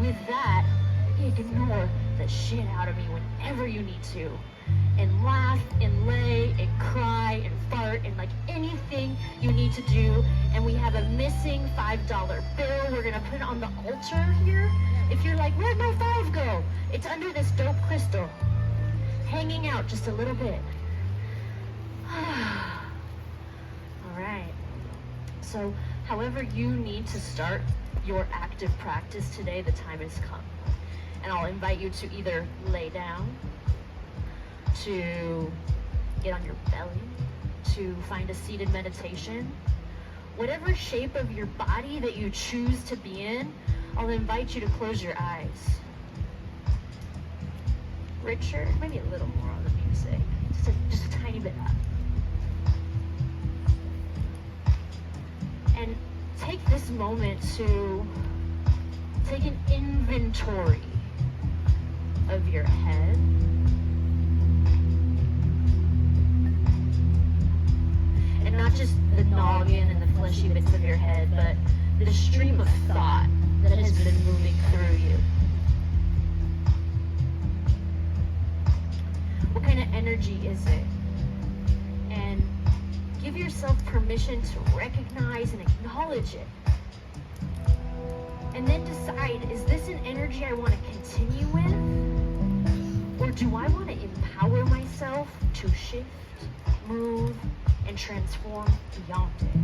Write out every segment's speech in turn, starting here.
with that, ignore the shit out of me whenever you need to. And laugh and lay and cry and fart and like anything you need to do. And we have a missing $5 bill. We're gonna put it on the altar here. If you're like, where'd my 5 go? It's under this dope crystal, hanging out just a little bit. All right. So however you need to start your active practice today, the time has come. And I'll invite you to either lay down, to get on your belly, to find a seated meditation. Whatever shape of your body that you choose to be in, I'll invite you to close your eyes. Richard, maybe a little more on the music, just a tiny bit up. And take this moment to take an inventory of your head. And not just the noggin and the fleshy bits of your head, but the stream of thought that has been moving through you. What kind of energy is it? And give yourself permission to recognize and acknowledge it. And then decide, is this an energy I want to continue with? Or do I want to empower myself to shift, move, and transform beyond it?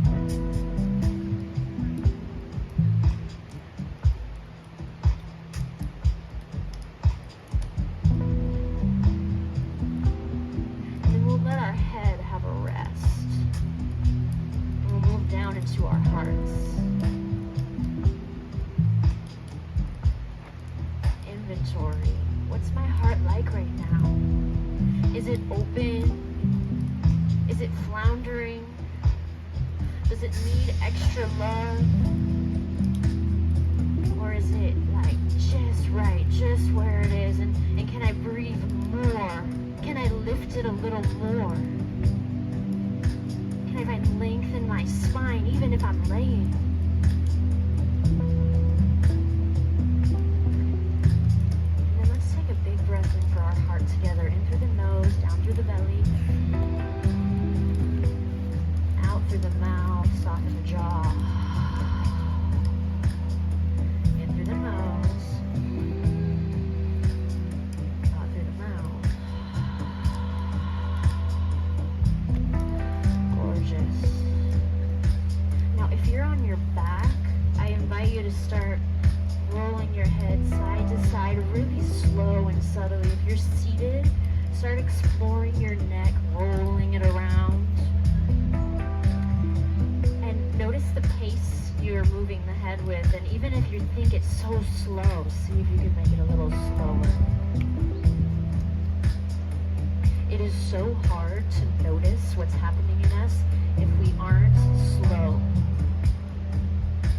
And then we'll let our head have a rest. And we'll move down into our hearts. Inventory. What's my heart like right now? Is it open? Is it floundering? Does it need extra love? Or is it like just right, just where it is? And can I breathe more? Can I lift it a little more? Can I find length in my spine even if I'm laying? And then let's take a big breath in for our heart together. In through the nose, down through the belly. Through the mouth, soften the jaw. In through the nose. Out through the mouth. Gorgeous. Now, if you're on your back, I invite you to start rolling your head side to side, really slow and subtly. If you're seated, start exploring your neck, rolling it around. Notice the pace you're moving the head with, and even if you think it's so slow, see if you can make it a little slower. It is so hard to notice what's happening in us if we aren't slow.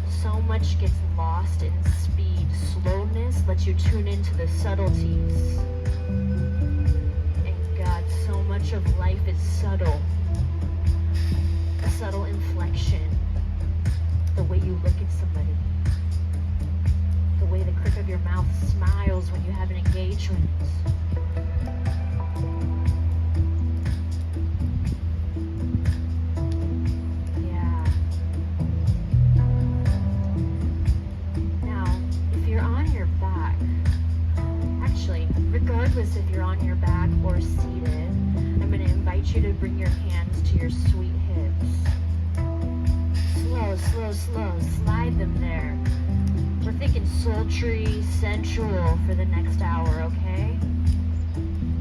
So much gets lost in speed. Slowness lets you tune into the subtleties. And God, so much of life is subtle. A subtle inflection. The way you look at somebody, the way the crook of your mouth smiles when you have an engagement. Yeah. Now, if you're on your back, actually, regardless if you're on your back or seated, I'm going to invite you to bring your hands to your sweet hips. Slow, slow, slow. Slide them there. We're thinking sultry, sensual for the next hour, okay?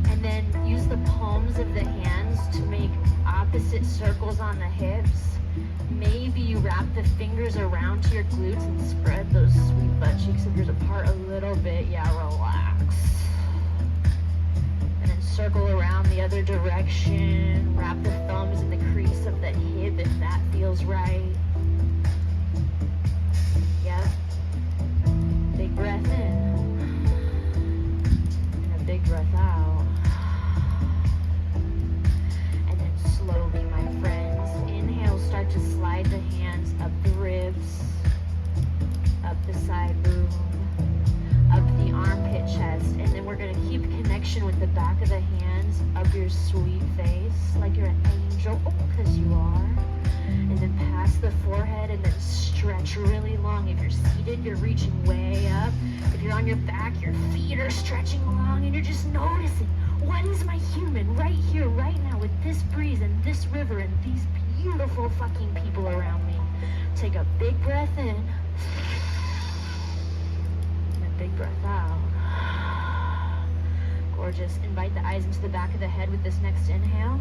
And then use the palms of the hands to make opposite circles on the hips. Maybe you wrap the fingers around to your glutes and spread those sweet butt cheeks of yours apart a little bit. Yeah, relax. And then circle around the other direction. Wrap the thumbs in the crease of the hip if that feels right. Yep. Big breath in. And a big breath out. And then slowly, my friends, inhale, start to slide the hands up the ribs, up the side boob, motion with the back of the hands up your sweet face, like you're an angel, because you are. And then past the forehead, and then stretch really long. If you're seated, you're reaching way up. If you're on your back, your feet are stretching long, and you're just noticing, what is my human right here, right now, with this breeze and this river and these beautiful fucking people around me. Take a big breath in, and a big breath out. Gorgeous. Invite the eyes into the back of the head with this next inhale.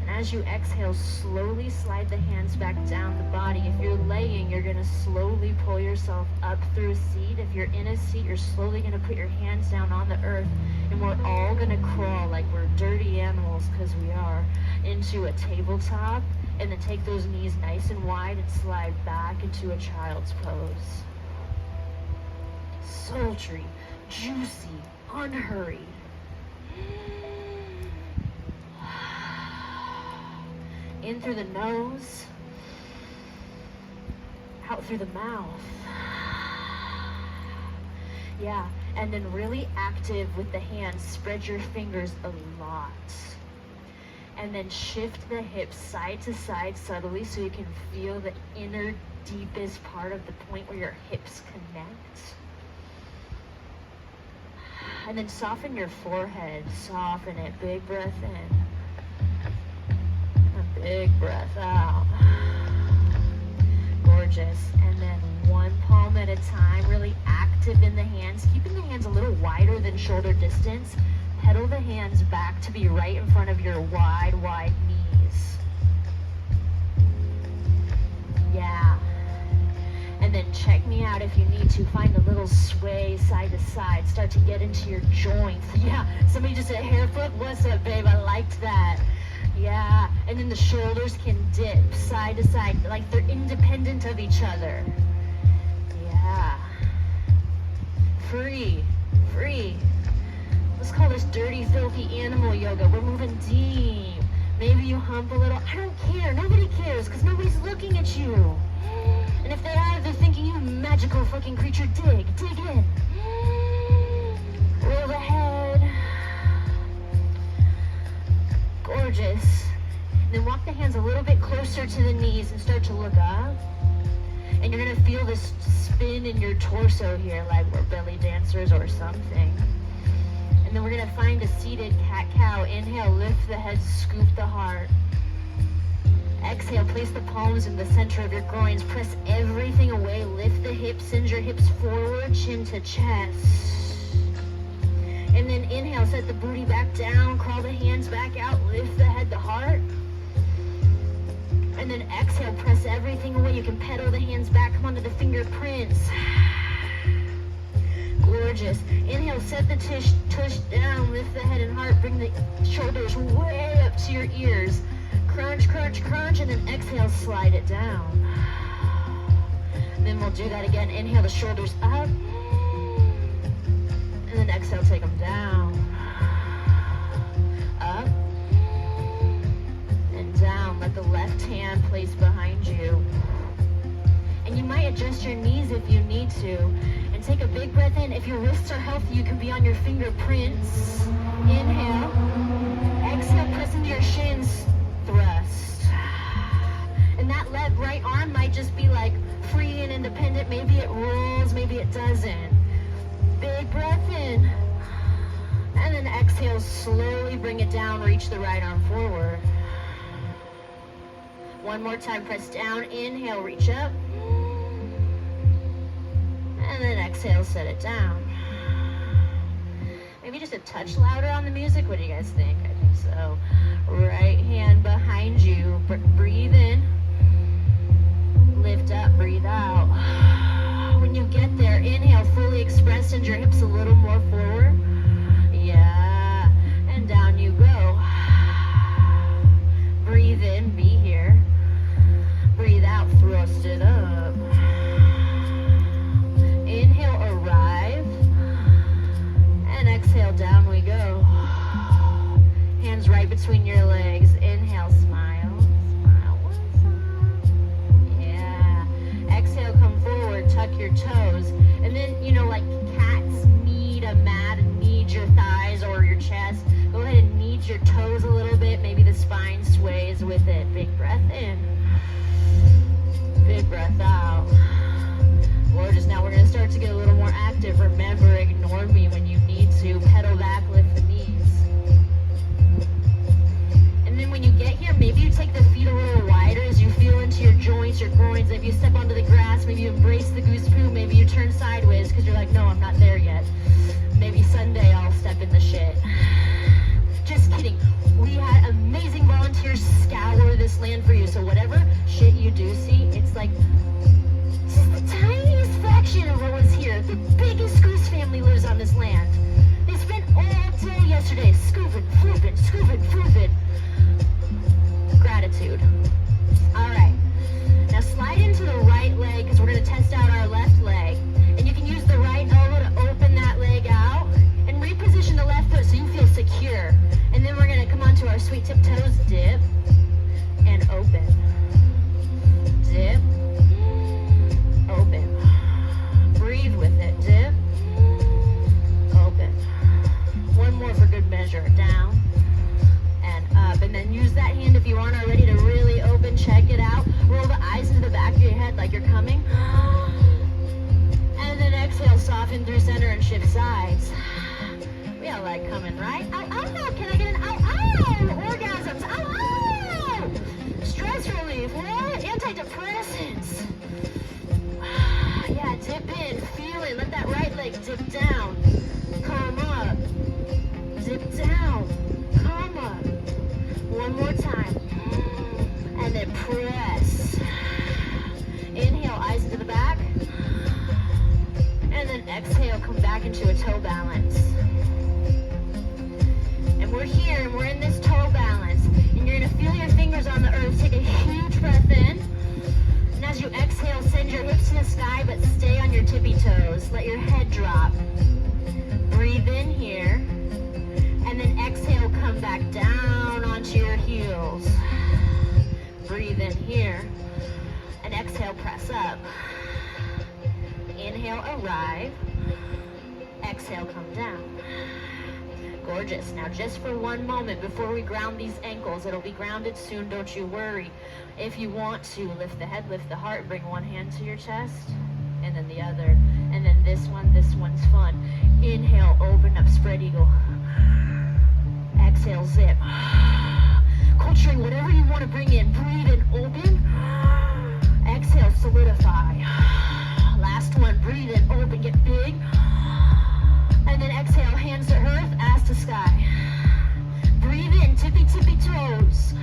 And as you exhale, slowly slide the hands back down the body. If you're laying, you're gonna slowly pull yourself up through a seat. If you're in a seat, you're slowly gonna put your hands down on the earth, and we're all gonna crawl like we're dirty animals, because we are, into a tabletop, and then take those knees nice and wide and slide back into a child's pose. Sultry, juicy, unhurried. In through the nose, out through the mouth. Yeah, and then really active with the hands. Spread your fingers a lot. And then shift the hips side to side subtly so you can feel the inner deepest part of the point where your hips connect. And then soften your forehead. Soften it. Big breath in. A big breath out. Gorgeous. And then one palm at a time. Really active in the hands. Keeping the hands a little wider than shoulder distance. Pedal the hands back to be right in front of your wide knees. Yeah. And then check me out if you need to. Find a little sway side to side. Start to get into your joints. Yeah, somebody just said hair flip. What's up, babe? I liked that. Yeah, and then the shoulders can dip side to side like they're independent of each other. Yeah. Free. Let's call this dirty, filthy animal yoga. We're moving deep. Maybe you hump a little. I don't care. Nobody cares because nobody's looking at you. And if they are, they're thinking you magical fucking creature. Dig in. Roll the head. Gorgeous. And then walk the hands a little bit closer to the knees and start to look up. And you're gonna feel this spin in your torso here, like we're belly dancers or something. And then we're gonna find a seated cat-cow. Inhale, lift the head, scoop the heart. Exhale, place the palms in the center of your groins. Press everything away. Lift the hips, send your hips forward, chin to chest. And then inhale, set the booty back down. Crawl the hands back out. Lift the head, the heart. And then exhale, press everything away. You can pedal the hands back. Come onto the fingerprints. Gorgeous. Inhale, set the tush down. Lift the head and heart. Bring the shoulders way up to your ears. Crunch, crunch, crunch, and then exhale, slide it down. And then we'll do that again. Inhale, the shoulders up. And then exhale, take them down. Up. And down. Let the left hand place behind you. And you might adjust your knees if you need to. And take a big breath in. If your wrists are healthy, you can be on your fingerprints. Inhale. Exhale, press into your shins. Thrust. And that left right arm might just be like free and independent. Maybe it rolls, maybe it doesn't. Big breath in. And then exhale, slowly bring it down, reach the right arm forward. One more time, press down, inhale, reach up. And then exhale, set it down. Maybe just a touch louder on the music. What do you guys think? I think so. Right hand behind you. Breathe in. Lift up, breathe out. When you get there, inhale, fully express, send your hips a little more forward. Yeah. And down you go. Breathe in, be here. Breathe out, thrust it up. Inhale, arrive. And exhale, down we go. Hands right between your legs. Inhale, smile. Smile one time. Yeah. Exhale, come forward, tuck your toes. And then, like cats, mead feet a mat and knead your thighs or your chest. Go ahead and knead your toes a little bit. Maybe the spine sways with it. Big breath in. Big breath out. Gorgeous. Now we're going to start to get a little more active. Remember, ignore me when you need to. Pedal back, lift the knees. And then when you get here, maybe you take the feet a little wider as you feel into your joints, your groins. If you step onto the grass, maybe you embrace the goose poo. Maybe you turn sideways because you're like, no, I'm not there yet. Maybe Sunday I'll step in the shit. Just kidding. We had amazing volunteers scour this land for you. So whatever shit you do see, it's like just the tiniest fraction of what was here. The biggest goose family lives on this land. They spent all day yesterday scooping, flooping. Gratitude. All right. Now slide into the right leg because we're going to test out our left leg. And you can use the right elbow to open that leg out and reposition the left foot so you feel secure. And then we're going to come onto our sweet tip toes, dip, and open. Dip, open. Breathe with it, dip, open. One more for good measure, down and up. And then use that hand if you aren't already to really open, check it out. Roll the eyes into the back of your head like you're coming. And then exhale, soften through center and shift sides. We all like coming, right? Ow, ow, can I get an ow, ow? Orgasms, ow, ow! Stress relief, what? Antidepressants. Yeah, dip in, feel it, let that right leg dip down. Come up, dip down, come up. One more time. And then press. Inhale, eyes into the back. And then exhale, come back into a toe balance. And we're here, and we're in this toe balance. And you're gonna feel your fingers on the earth. Take a huge breath in. And as you exhale, send your hips to the sky, but stay on your tippy toes. Let your head drop. Breathe in here. And then exhale, come back down onto your heels. Breathe in here. And exhale, press up. Inhale, arrive. Exhale, come down. Gorgeous. Now just for one moment before we ground these ankles, it'll be grounded soon, don't you worry. If you want to, lift the head, lift the heart, bring one hand to your chest, and then the other. And then this one's fun. Inhale, open up, spread eagle. Exhale, zip. Culturing whatever you want to bring in. Breathe in, open. Exhale, solidify. Last one, breathe in, open, get big. And then exhale, hands to earth, ass to sky. Breathe in, tippy toes.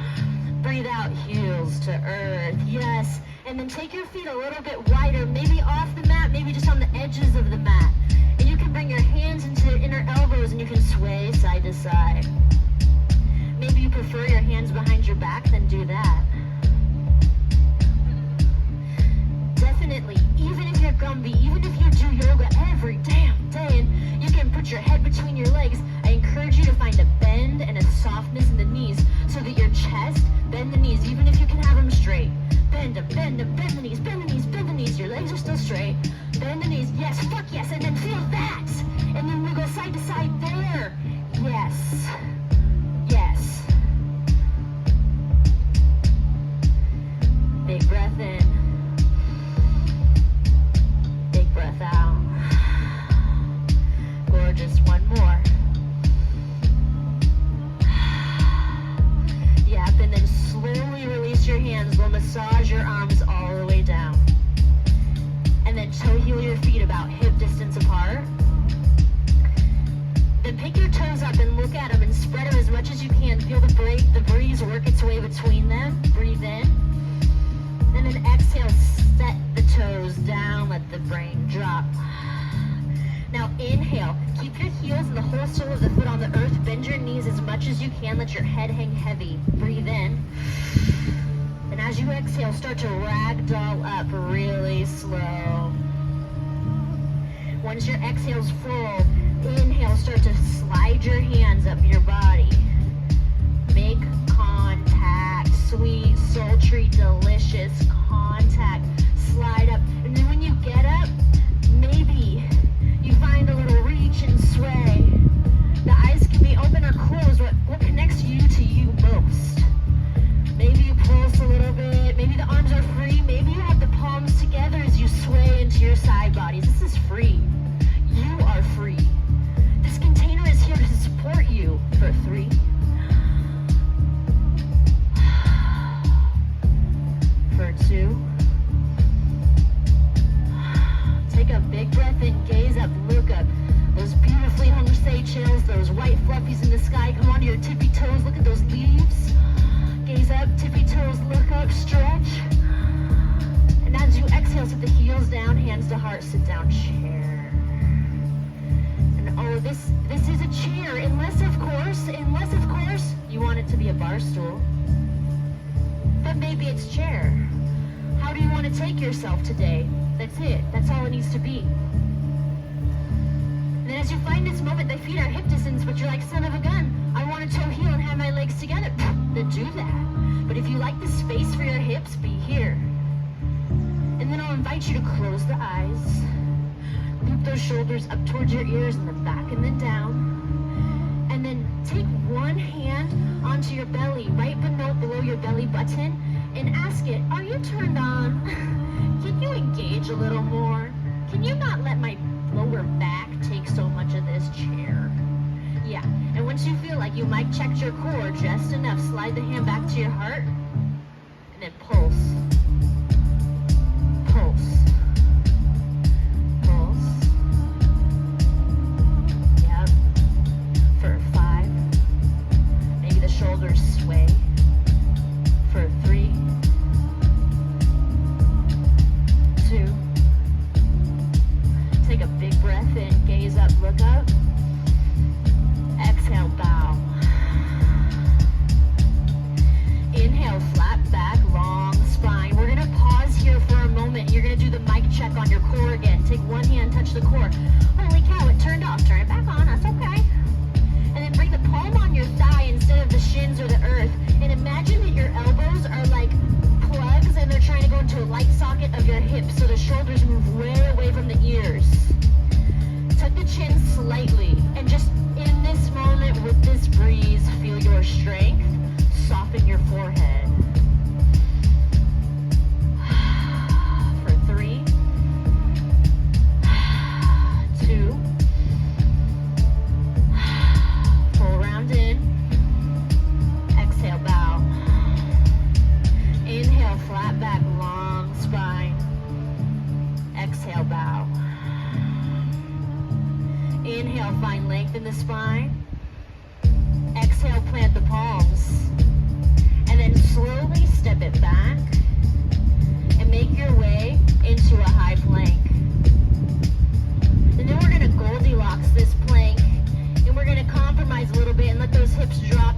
Breathe out, heels to earth, yes. And then take your feet a little bit wider, maybe off the mat, maybe just on the edges of the mat. And you can bring your hands into your inner elbows and you can sway side to side. Maybe you prefer your hands behind your back, then do that. Definitely, even if you're Gumby, even if you do yoga every damn day and you can put your head between your legs, I encourage you to find a bend and a softness in the knees so that your chest, bend the knees, even if you can have them straight. Bend them, bend them, bend the knees, bend the knees, bend the knees. Your legs are still straight. Bend the knees, yes, fuck yes, and then feel that. And then we go side to side there. Yes. Yes. Big breath in. Big breath out. Gorgeous, one more. Yep, and then slowly release your hands. We'll massage your arms all the way down. And then toe heel your feet about hip distance apart. Then pick your toes up and look at them and spread them as much as you can. Feel the breeze work its way between them. Breathe in. And then exhale, set the toes down, let the brain drop. Now inhale, keep your heels and the whole sole of the foot on the earth. Bend your knees as much as you can, let your head hang heavy. Breathe in. And as you exhale, start to ragdoll up really slow. Once your exhale's full, inhale, start to slide your hands up your body. Make contact, sweet, sultry, delicious contact. Slide up, and then when you get up, maybe you find a little reach and bodies. This is free. You are free. This container is here to support you. For 3. For 2. Take a big breath in, gaze up, look up. Those beautifully hung sage hills, those white fluffies in the sky. Come onto your tippy toes, look at those leaves. Gaze up, tippy toes, look up, stretch. And as you exhale, set the heels down, hands to heart, sit down, chair. And oh, this is a chair, unless of course, you want it to be a bar stool. But maybe it's chair. How do you want to take yourself today? That's it. That's all it needs to be. And then as you find this moment, the feet are hip distance, but you're like, son of a gun, I want to toe heel and have my legs together. Then do that. But if you like the space for your hips, be here. And then I'll invite you to close the eyes. Loop those shoulders up towards your ears and then back and then down. And then take one hand onto your belly, right below your belly button, and ask it, are you turned on? Can you engage a little more? Can you not let my lower back take so much of this chair? Yeah, and once you feel like you might check your core just enough, slide the hand back to your heart, and then pulse. Pulse. Pulse. Yep. For 5. Maybe the shoulders sway. For 3. 2. Take a big breath in, gaze up, look up. Exhale, bow. Inhale, flat back, long spine. We're gonna pause here for a moment. You're gonna do the mic check on your core again. Take one hand, touch the core. Holy cow, it turned off. Turn it back on, that's okay. And then bring the palm on your thigh instead of the shins or the earth. And imagine that your elbows are like plugs and they're trying to go into a light socket of your hips so the shoulders move way away from the ears. Tuck the chin slightly and just in this moment with this breeze, feel your strength, soften your forehead. For 3, 2, full round in, exhale, bow. Inhale, flat back, long spine, exhale, bow. Inhale, find length in the spine. Exhale, plant the palms. And then slowly step it back and make your way into a high plank. And then we're gonna Goldilocks this plank and we're gonna compromise a little bit and let those hips drop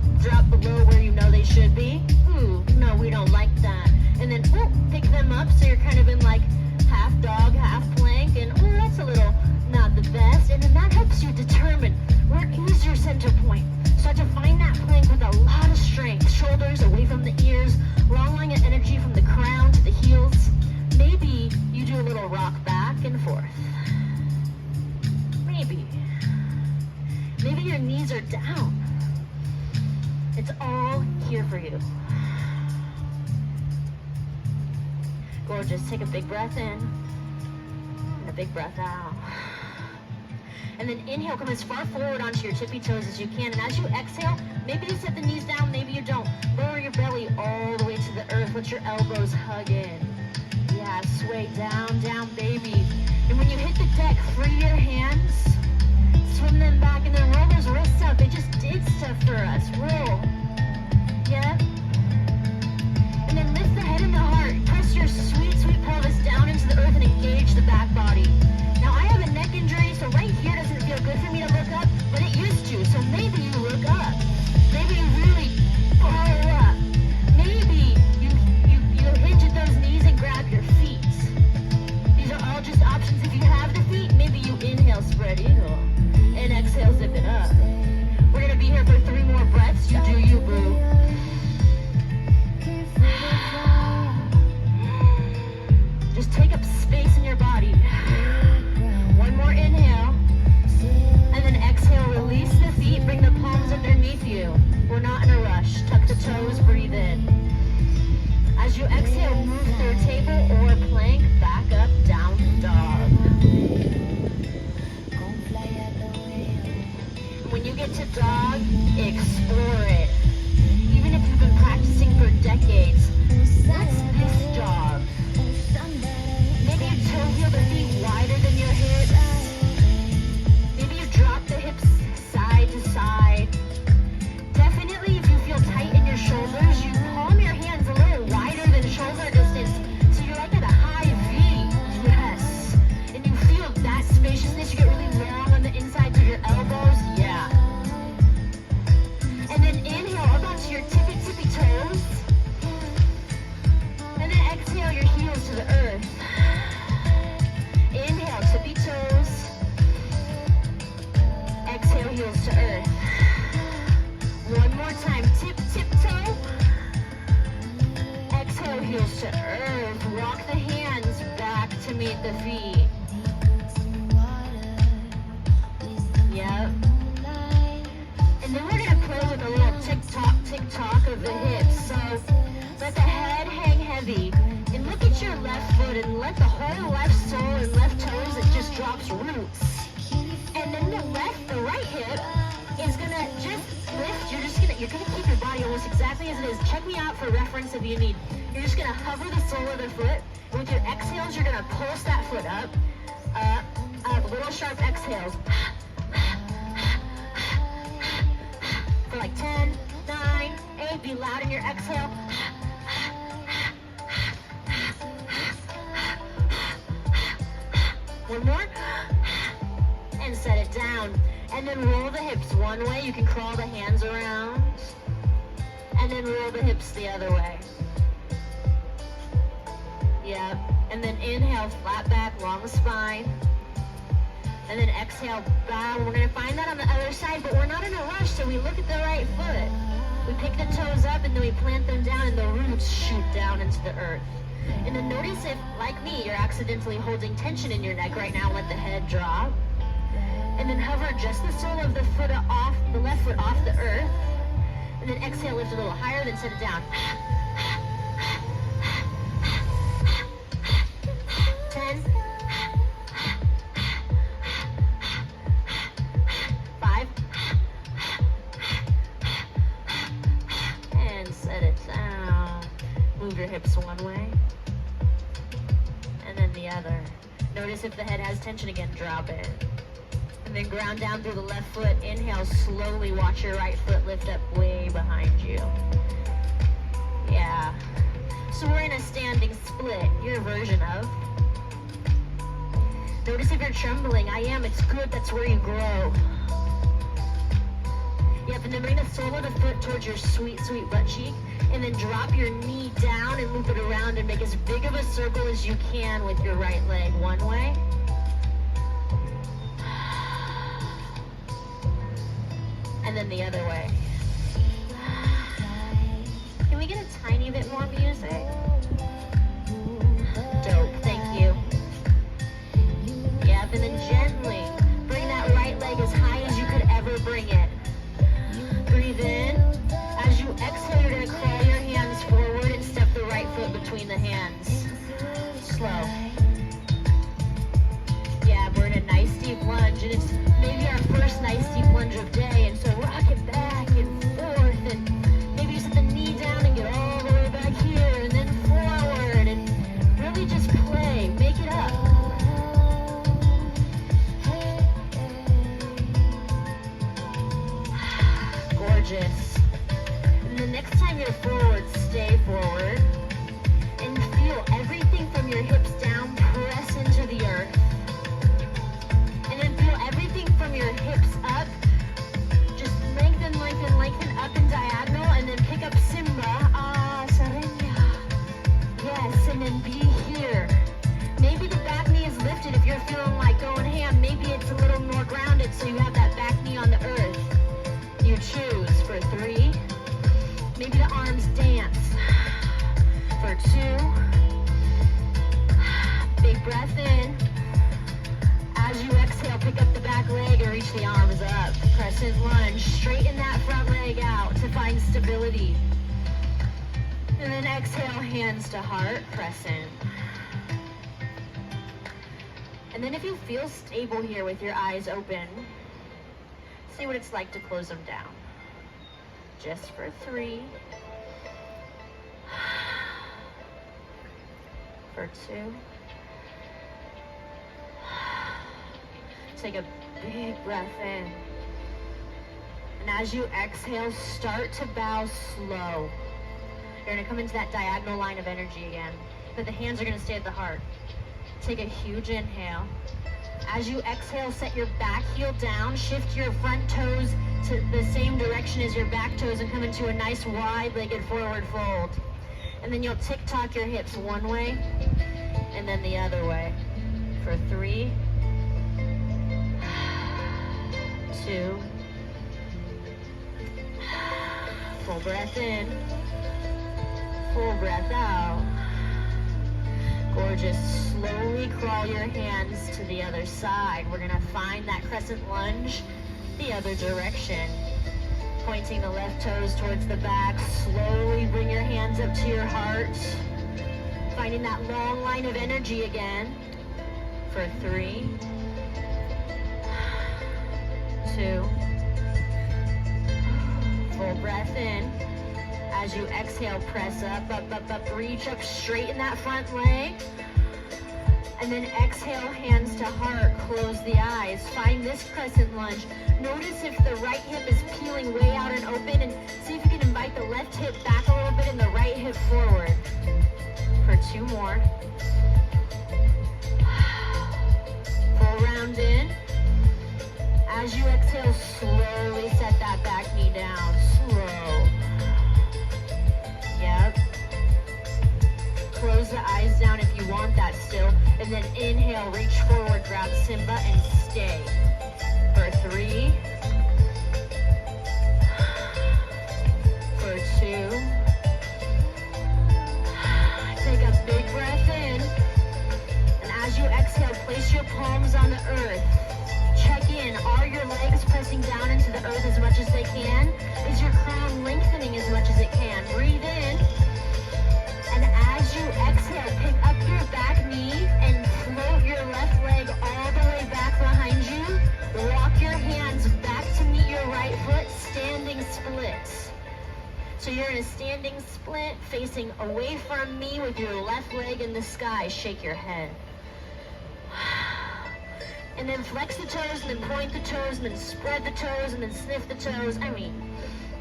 below where you know they should be. Ooh, no, we don't like that. And then pick them up so you're kind of in like half dog, half plank, and that's a little not the best. And then that helps you determine where is your center point. Start to find that plank with a lot of strength. Shoulders away from the ears, long line of energy from the crown to the heels. Maybe you do a little rock back and forth. Maybe your knees are down. It's all here for you. Gorgeous. Take a big breath in and a big breath out. And then inhale, come as far forward onto your tippy toes as you can. And as you exhale, maybe you set the knees down, maybe you don't. Lower your belly all the way to the earth. Let your elbows hug in. Yeah, sway down, down, baby. And when you hit the deck, free your hands. Swim them back and then roll those wrists out. They just did stuff for us. Roll. Yeah. And then lift the head and the heart. Press your sweet, sweet pelvis down into the earth and engage the back body. Now I have a neck injury, so right here doesn't feel good for me to look up, but it used to. So maybe you look up. Maybe you really follow up. Maybe you hinge at those knees and grab your feet. These are all just options. If you have the feet, maybe you inhale, spread eagle, and exhale, zip it up. We're gonna be here for 3 more breaths. You do you, boo. Just take up space in your body. One more inhale. And then exhale, release the feet, bring the palms underneath you. We're not in a rush. Tuck the toes, breathe in. As you exhale, move through table or plank, back up, down dog. explore it. Even if you've been practicing for decades, what's this job? Maybe you toe heel the feet wider than your hips. Maybe you drop the hips side to side. Definitely if you feel tight in your shoulders, you palm your hands a little wider than shoulder distance. So you're like at a high V. Yes. And you feel that spaciousness. You get really long on the insides of your elbows. Yeah. And then inhale up onto your tippy toes. And then exhale your heels to the earth. Inhale, tippy toes. Exhale, heels to earth. One more time, tip toe. Exhale, heels to earth. Walk the hands back to meet the feet. Yep. And then we're gonna play with a little tick-tock of the hips. So let the head hang heavy. And look at your left foot and let the whole left sole and left toes, it just drops roots. And then the right hip is gonna just lift. You're gonna keep your body almost exactly as it is. Check me out for reference if you need. You're just gonna hover the sole of the foot. And with your exhales, you're gonna pulse that foot up, little sharp exhales. For like 10, 9, 8, be loud in your exhale. One more. And set it down. And then roll the hips one way. You can crawl the hands around. And then roll the hips the other way. Yep. And then inhale, flat back, long spine. And then exhale, bow. We're going to find that on the other side, but we're not in a rush, so we look at the right foot. We pick the toes up, and then we plant them down, and the roots shoot down into the earth. And then notice if, like me, you're accidentally holding tension in your neck right now, let the head drop. And then hover just the sole of the foot off, the left foot off the earth. And then exhale, lift a little higher, then set it down. 10. 5. And set it down. Move your hips one way. And then the other. Notice if the head has tension again, drop it. And then ground down through the left foot. Inhale, slowly watch your right foot lift up way behind you. Yeah. So we're in a standing split, your version of. Notice if you're trembling. I am. It's good. That's where you grow. Yep, and then bring the sole of the foot towards your sweet, sweet butt cheek. And then drop your knee down and loop it around and make as big of a circle as you can with your right leg. One way. And then the other way. Can we get a tiny bit more music? Dope, thank you. Yep, and then gently bring that right leg as high as you could ever bring it. Breathe in. As you exhale, you're going to crawl your hands forward and step the right foot between the hands. Slow. Yeah, we're in a nice deep lunge, and it's maybe our first nice deep lunge of day, and so rock it back and forth, and maybe you set the knee down and get all the way back here, and then forward, and really just play, make it up. Gorgeous. And the next time you're forward, stay forward, and feel everything from your hips down press into the earth. Everything from your hips up, just lengthen, lengthen, lengthen up and diagonal, and then pick up Simba, Sarenya. Yes, and then be here. Maybe the back knee is lifted if you're feeling like going ham. Maybe it's a little more grounded so you have that back knee on the earth. You choose for 3. Maybe the arms dance for 2. Big breath in. As you exhale, pick up the back leg and reach the arms up. Crescent lunge. Straighten that front leg out to find stability. And then exhale, hands to heart, crescent. And then if you feel stable here with your eyes open, see what it's like to close them down. Just for 3. For 2. Take a big breath in. And as you exhale, start to bow slow. You're gonna come into that diagonal line of energy again, but the hands are gonna stay at the heart. Take a huge inhale. As you exhale, set your back heel down, shift your front toes to the same direction as your back toes and come into a nice wide-legged forward fold. And then you'll tick-tock your hips one way and then the other way. For 3, 2, full breath in, full breath out. Gorgeous. Slowly crawl your hands to the other side. We're gonna find that crescent lunge the other direction. Pointing the left toes towards the back. Slowly bring your hands up to your heart. Finding that long line of energy again. For 3, 2, full breath in. As you exhale, press up, up, up, up, reach up, straighten that front leg. And then exhale, hands to heart, close the eyes. Find this crescent lunge. Notice if the right hip is peeling way out and open, and see if you can invite the left hip back a little bit and the right hip forward. For 2 more. Full round in. As you exhale, slowly set that back knee down. Slow. Yep. Close the eyes down if you want that still. And then inhale, reach forward, grab Simba and stay. For 3. For 2. Take a big breath in. And as you exhale, place your palms on the earth. Check in. Are your legs pressing down into the earth as much as they can? Is your crown lengthening as much as it can? Breathe in. And as you exhale, pick up your back knee and float your left leg all the way back behind you. Walk your hands back to meet your right foot, standing split. So you're in a standing split, facing away from me with your left leg in the sky. Shake your head. And then flex the toes, and then point the toes, and then spread the toes, and then sniff the toes. I mean,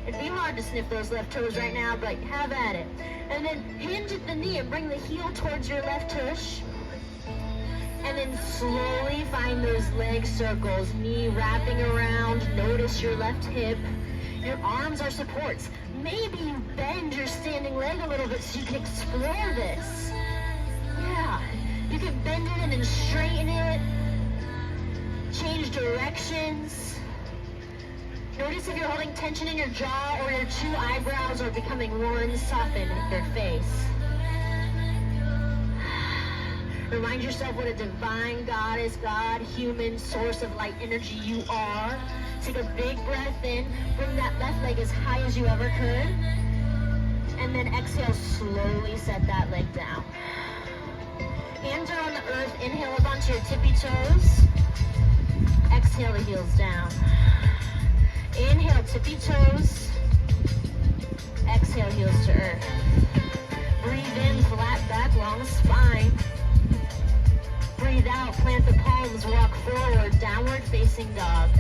it'd be hard to sniff those left toes right now, but have at it. And then hinge at the knee and bring the heel towards your left tush. And then slowly find those leg circles, knee wrapping around. Notice your left hip. Your arms are supports. Maybe you bend your standing leg a little bit so you can explore this. Yeah, you can bend it and then straighten it. Change directions. Notice if you're holding tension in your jaw or your 2 eyebrows are becoming one, soften your face. Remind yourself what a divine goddess, God, human, source of light energy you are. Take a big breath in. Bring that left leg as high as you ever could. And then exhale, slowly set that leg down. Hands are on the earth. Inhale up onto your tippy toes. Exhale the heels down. Inhale, tippy toes. Exhale, heels to earth. Breathe in, flat back, long spine. Breathe out, plant the palms, walk forward, downward facing dog.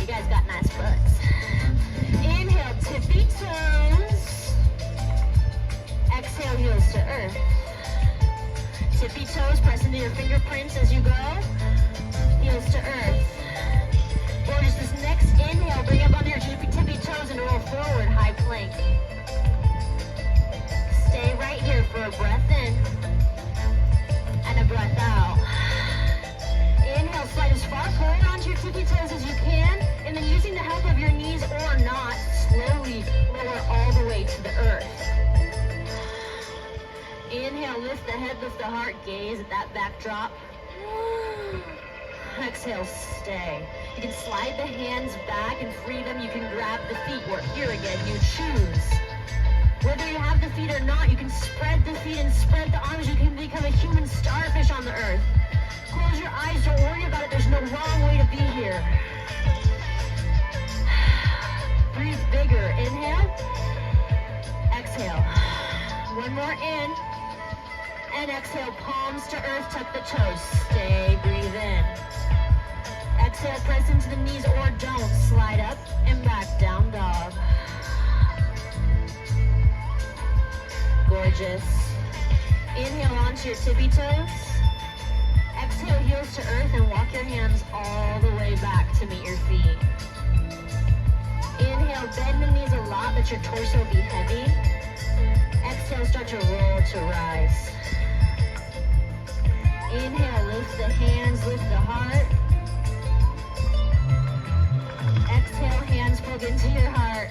You guys got nice butts. Inhale, tippy toes. Exhale, heels to earth. Tippy toes, press into your fingerprints as you go. Heels to earth. Gorgeous. This next inhale, bring up onto your tippy toes and roll forward, high plank. Stay right here for a breath in and a breath out. Inhale, slide as far forward onto your tippy toes as you can, and then using the help of your knees or not, slowly lower all the way to the earth. Inhale, lift the head, lift the heart, gaze at that backdrop. Exhale, stay. You can slide the hands back and free them. You can grab the feet, or here again, you choose. Whether you have the feet or not, you can spread the feet and spread the arms. You can become a human starfish on the earth. Close your eyes, don't worry about it. There's no wrong way to be here. Breathe One more in. And exhale, palms to earth, tuck the toes. Stay, breathe in. Exhale, press into the knees or don't. Slide up and back, down dog. Gorgeous. Inhale onto your tippy toes. Exhale, heels to earth and walk your hands all the way back to meet your feet. Inhale, bend the knees a lot, let your torso be heavy. Exhale, start to roll to rise. Inhale, lift the hands, lift the heart. Exhale, hands plug into your heart.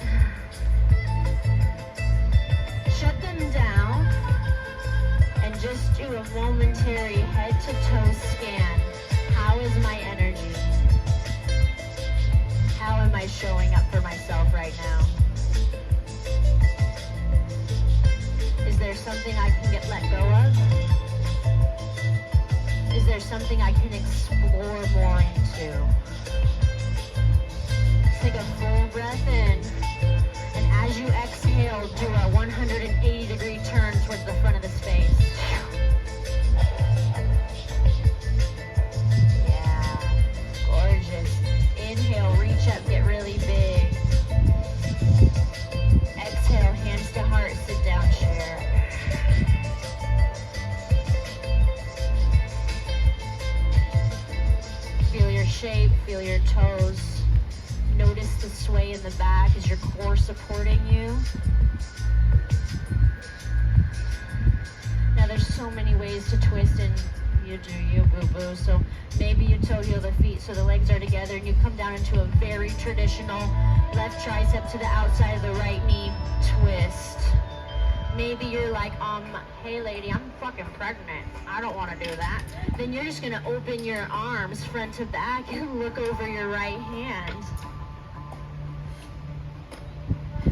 Shut them down and just do a momentary head to toe scan. How is my energy? How am I showing up for myself right now? Is there something I can let go of? Is there something I can explore more into? Take a full breath in, and as you exhale, do a 180-degree turn towards the front of the space. Yeah, gorgeous. Inhale, reach up, get really big. Exhale, hands to heart, sit down chair. Feel your shape, feel your toes. Notice the sway in the back. Is your core supporting you? Now there's so many ways to twist, and you do you, boo-boo. So maybe you toe heel the feet so the legs are together and you come down into a very traditional left tricep to the outside of the right knee twist. Maybe you're like, hey lady, I'm fucking pregnant. I don't want to do that. Then you're just gonna open your arms front to back and look over your right hand.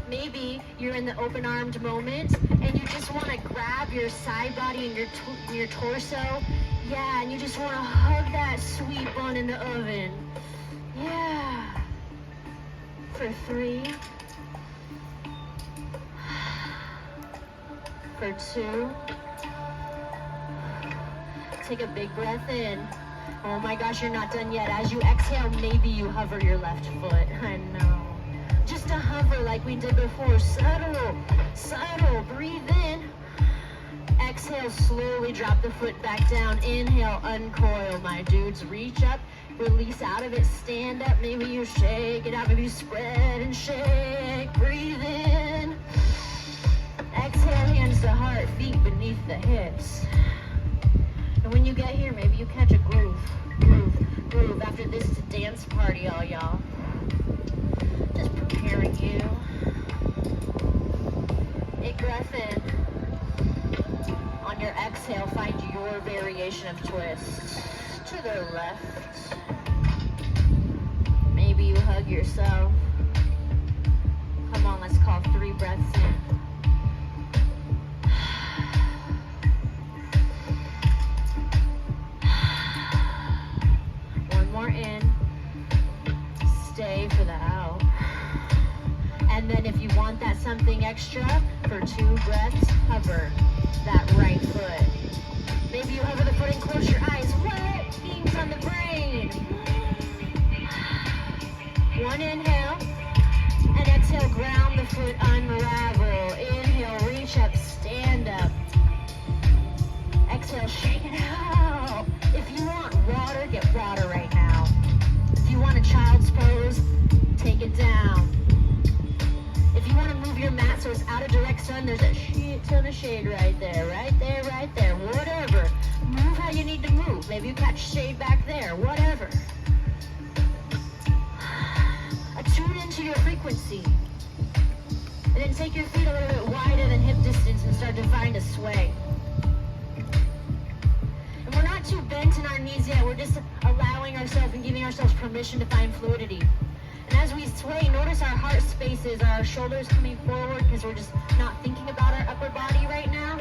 Maybe you're in the open-armed moment and you just want to grab your side body and your torso. Yeah, and you just want to hug that sweet bun in the oven. Yeah. For 3. For 2. Take a big breath in. Oh my gosh, you're not done yet. As you exhale, maybe you hover your left foot. I know. Just a hover like we did before. Subtle, subtle. Breathe in. Exhale, slowly drop the foot back down. Inhale, uncoil, my dudes. Reach up, release out of it. Stand up, maybe you shake it out. Maybe you spread and shake. Breathe in. Exhale, hands to heart, feet beneath the hips. And when you get here, maybe you catch a groove. Groove. After this, it's a dance party, all y'all. Just preparing you. Big breath in. On your exhale, find your variation of twist. To the left. Maybe you hug yourself. Come on, let's call 3 breaths in. One more in. Stay for the out. And then if you want that something extra, for 2 breaths, hover that right foot. Maybe you hover the foot and close your eyes. What? Beams on the brain. 1 inhale. And exhale, ground the foot, unravel. Inhale, reach up, stand up. Exhale, shake it out. If you want water, get water right now. If you want a child's pose, take it down. If you want to move your mat so it's out of direct sun, there's a shit ton of shade right there, right there, right there. Whatever. Move how you need to move. Maybe you catch shade back there. Whatever. Attune into your frequency. And then take your feet a little bit wider than hip distance and start to find a sway. And we're not too bent in our knees yet. We're just allowing ourselves and giving ourselves permission to find fluidity. And as we sway, notice our heart spaces, our shoulders coming forward because we're just not thinking about our upper body right now.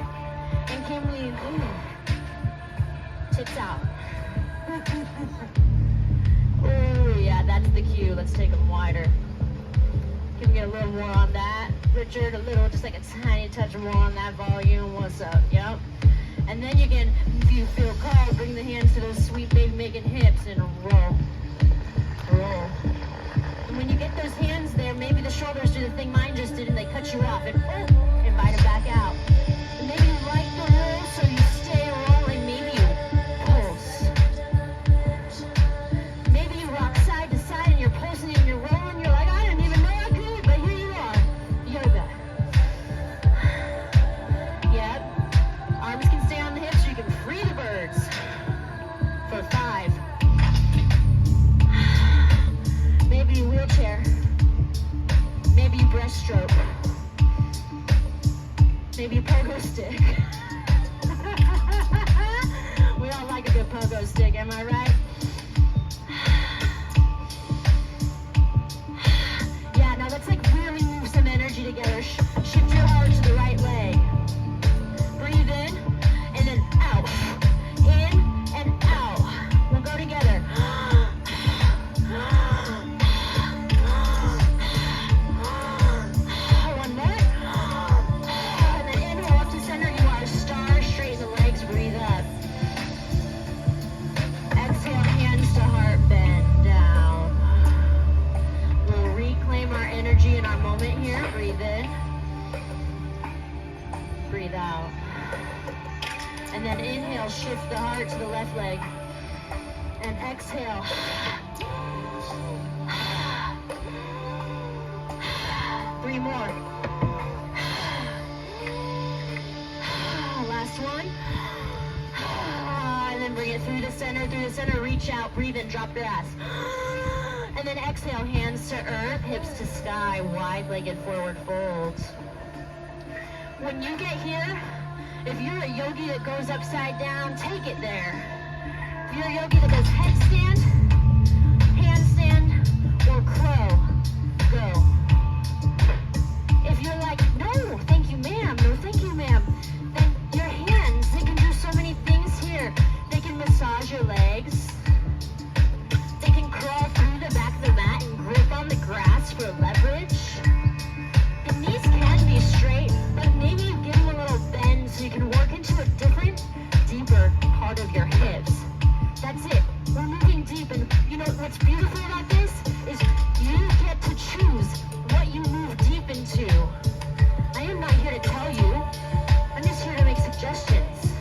And can we, tits out. Oh yeah, that's the cue. Let's take them wider. Can we get a little more on that? Richard, a little, just like a tiny touch more on that volume. What's up? Yep. And then you can, if you feel called, bring the hands to those sweet baby making hips and roll. Roll. And when you get those hands there, maybe the shoulders do the thing mine just did and they cut you off. And invite them back out. And maybe you like the roll so you stay rolling. Maybe you pulse. Maybe you rock side to side and you're pulsing and you're rolling. You're like, I didn't even know I could, but here you are. Yoga. Yep. Arms can stay on the hips, you can free the birds. For 5. Maybe you wheelchair. Maybe you breaststroke. Maybe you pogo stick. We all like a good pogo stick, am I right? Yeah, now let's like really move some energy together. Shift your heart to the right leg. Breathe in and then out. In and out. We'll go together. One more. And then inhale up to center. You are a star. Straighten the legs. Breathe up. Exhale, hands to heart. Bend down. We'll reclaim our energy in our moment here. Breathe in. Breathe out. And then inhale, shift the heart to the left leg. And exhale. Three more. Last one. And then bring it through the center, reach out, breathe in, drop your ass. And then exhale, hands to earth, hips to sky, wide-legged forward folds. When you get here, if you're a yogi that goes upside down, take it there. If you're a yogi that does headstand, handstand, or crow, go. If you're like, no, thank you, ma'am, no, thank you, ma'am, then your hands, they can do so many things here. They can massage your legs. They can crawl through the back of the mat and grip on the grass for leverage. The knees can be straight, but maybe you give them a little bend so you can work into a different, deeper part of your hips. That's it. We're moving deep, and you know what's beautiful about this is you get to choose what you move deep into. I am not here to tell you. I'm just here to make suggestions.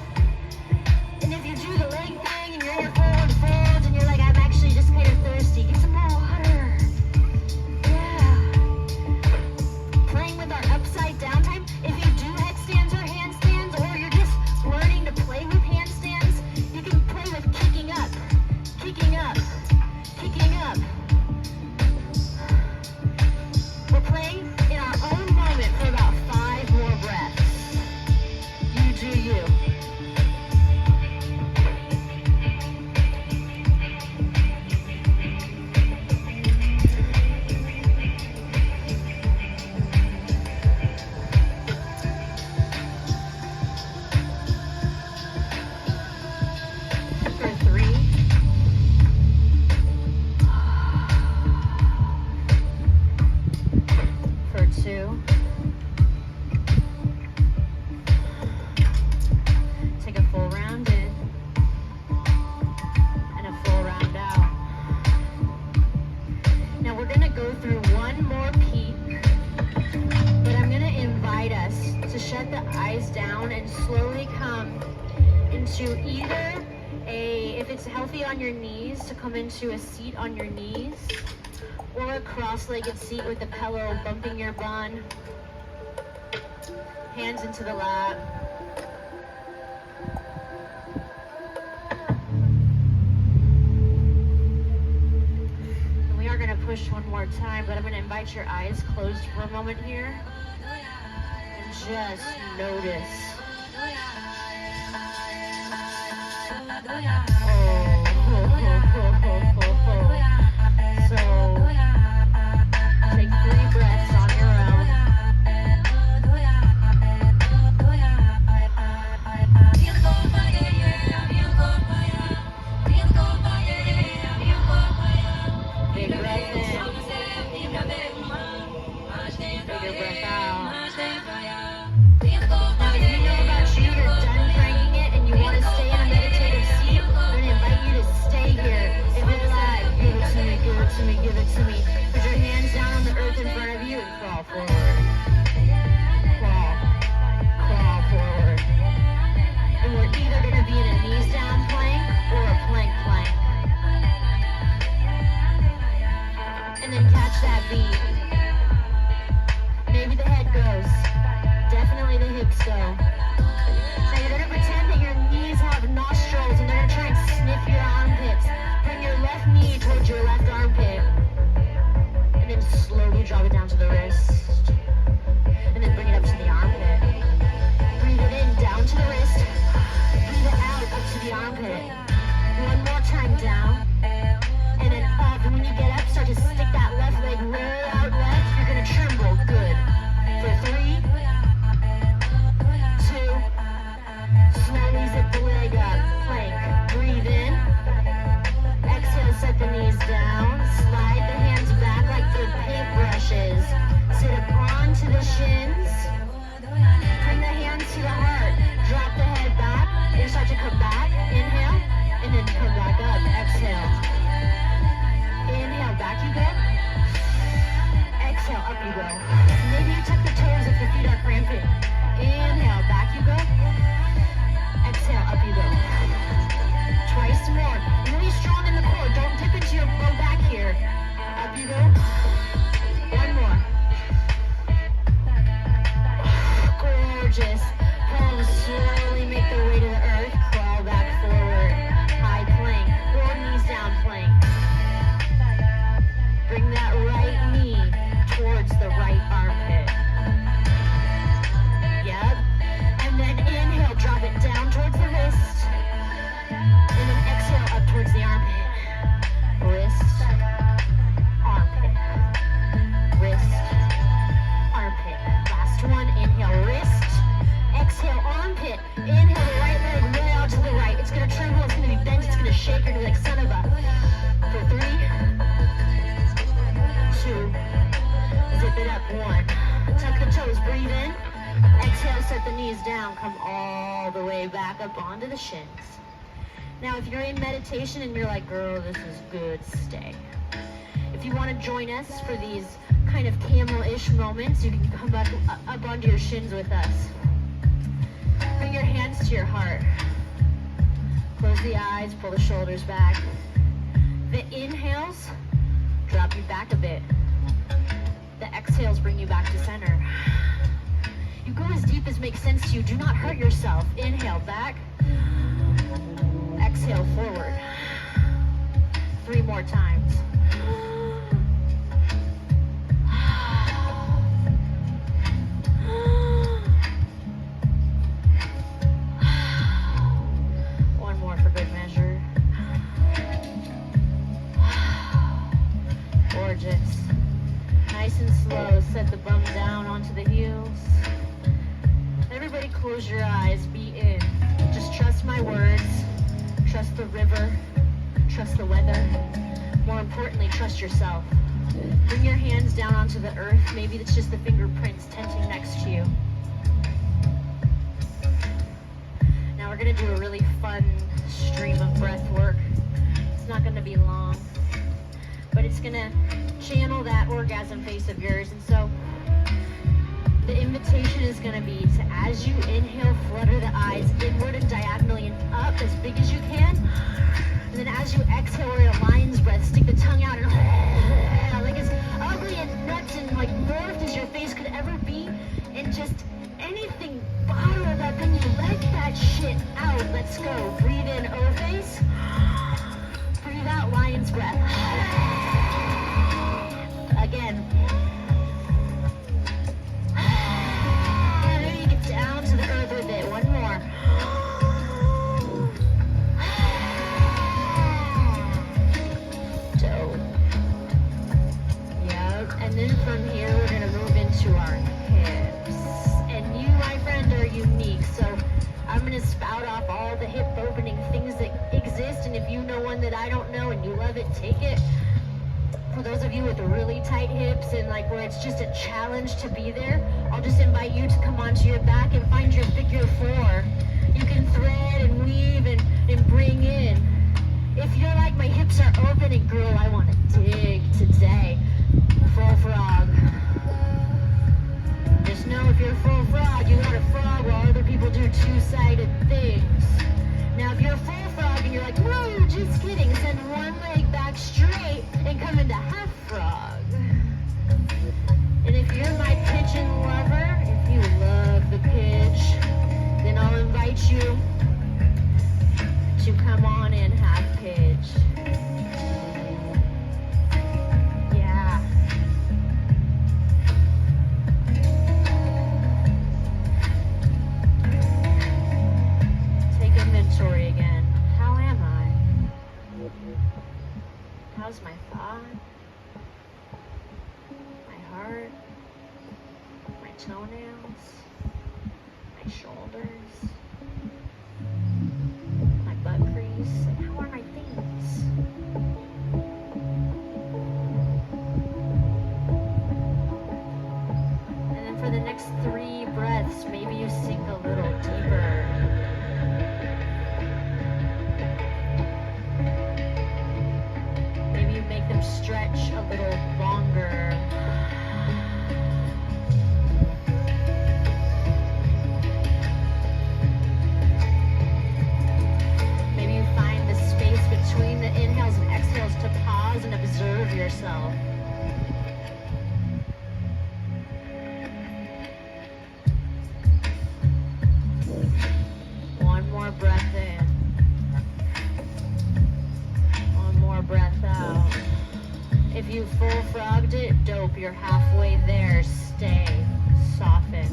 And if you do the leg thing and you're in your forward fold and you're like, I'm actually just kind of thirsty, get some more water. Yeah. Playing with our upside down time. If you do headstands or handstands, or you're just learning to play with handstands, you can play with kicking up, kicking up, kicking up. We're playing in our own moment for about 5 more breaths. You do you. For 3. For 2. Take a full round in and a full round out. Now we're going to go through one more peak, but I'm going to invite us to shut the eyes down and slowly come into either if it's healthy on your knees, to come into a seat on your knees, or a cross-legged seat with a pillow bumping your bun, hands into the lap. And we are going to push one more time, but I'm going to invite your eyes closed for a moment here and just notice. So take 3 breaths on your own. Big breath in. Bigger breath out. back up onto the shins. Now, if you're in meditation and you're like, girl, this is good, stay. If you want to join us for these kind of camel-ish moments, you can come back up onto your shins with us. Bring your hands to your heart. Close the eyes, pull the shoulders back. The inhales drop you back a bit. The exhales bring you back to center. You go as deep as makes sense to you. Do not hurt yourself. Inhale back. Exhale forward. 3 more times. One more for good measure. Gorgeous. Nice and slow. Set the bum down onto the heels. Everybody close your eyes. Be in. Just trust my words. Trust the river. Trust the weather. More importantly, trust yourself. Bring your hands down onto the earth. Maybe it's just the fingerprints tenting next to you. Now we're going to do a really fun stream of breath work. It's not going to be long, but it's going to channel that orgasm face of yours. And so the invitation is going to be to, as you inhale, flutter the eyes inward and diagonally and up as big as you can. And then as you exhale, we're in a lion's breath. Stick the tongue out and like as ugly and nuts and like morphed as your face could ever be. And just anything bottled up in you, let that shit out. Let's go. Breathe in, O face. Breathe out, lion's breath. Again. Down to the earth with it. One more. Dope. Yep. And then from here, we're going to move into our hips. And you, my friend, are unique. So I'm going to spout off all the hip opening things that exist. And if you know one that I don't know and you love it, take it. For those of you with really tight hips and like where it's just a challenge to be there, I'll just invite you to come onto your back and find your figure 4. You can thread and weave and bring in. If you're like, my hips are open and girl, I want to dig today. Full frog. Just know if you're full frog, you want to frog while other people do 2-sided things. Now if you're full frog and you're like, no, just kidding, send one leg back straight and come into half frog. And if you're my pigeon lover, if you love the pitch, then I'll invite you to come on in half pitch. Yeah. Take inventory again. How am I? How's my thought? My heart? My toenails? My shoulders? My butt crease? And how are my things? And then for the next 3 breaths, maybe you sink a little deeper. Maybe you make them stretch a little longer. Maybe you find the space between the inhales and exhales to pause and observe yourself. One more breath in. One more breath out. If you full frogged it, dope, you're halfway there. Stay. Soften.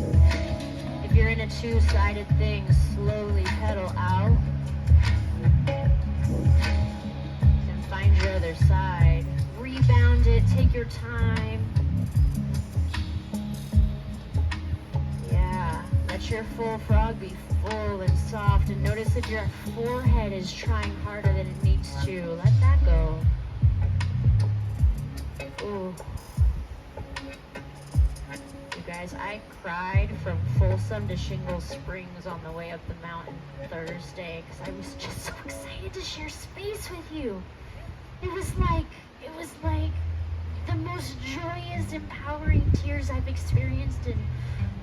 If you're in a 2-sided thing, slowly pedal out. And find your other side. Rebound it, take your time. Yeah, let your full frog be full and soft, and notice if your forehead is trying harder than it needs to. Let that go. Ooh. You guys guys, I cried from Folsom to Shingle Springs on the way up the mountain Thursday because I was just so excited to share space with you. It was like the most joyous, empowering tears I've experienced in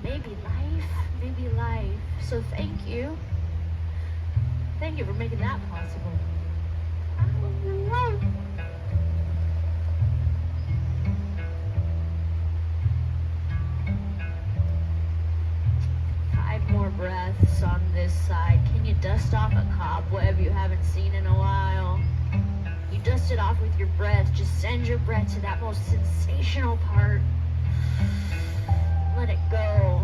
maybe life. So thank you. Thank you for making that possible. 5 more breaths on this side. Can you dust off a cobweb you haven't seen in a while? You dust it off with your breath. Just send your breath to that most sensational part. Let it go.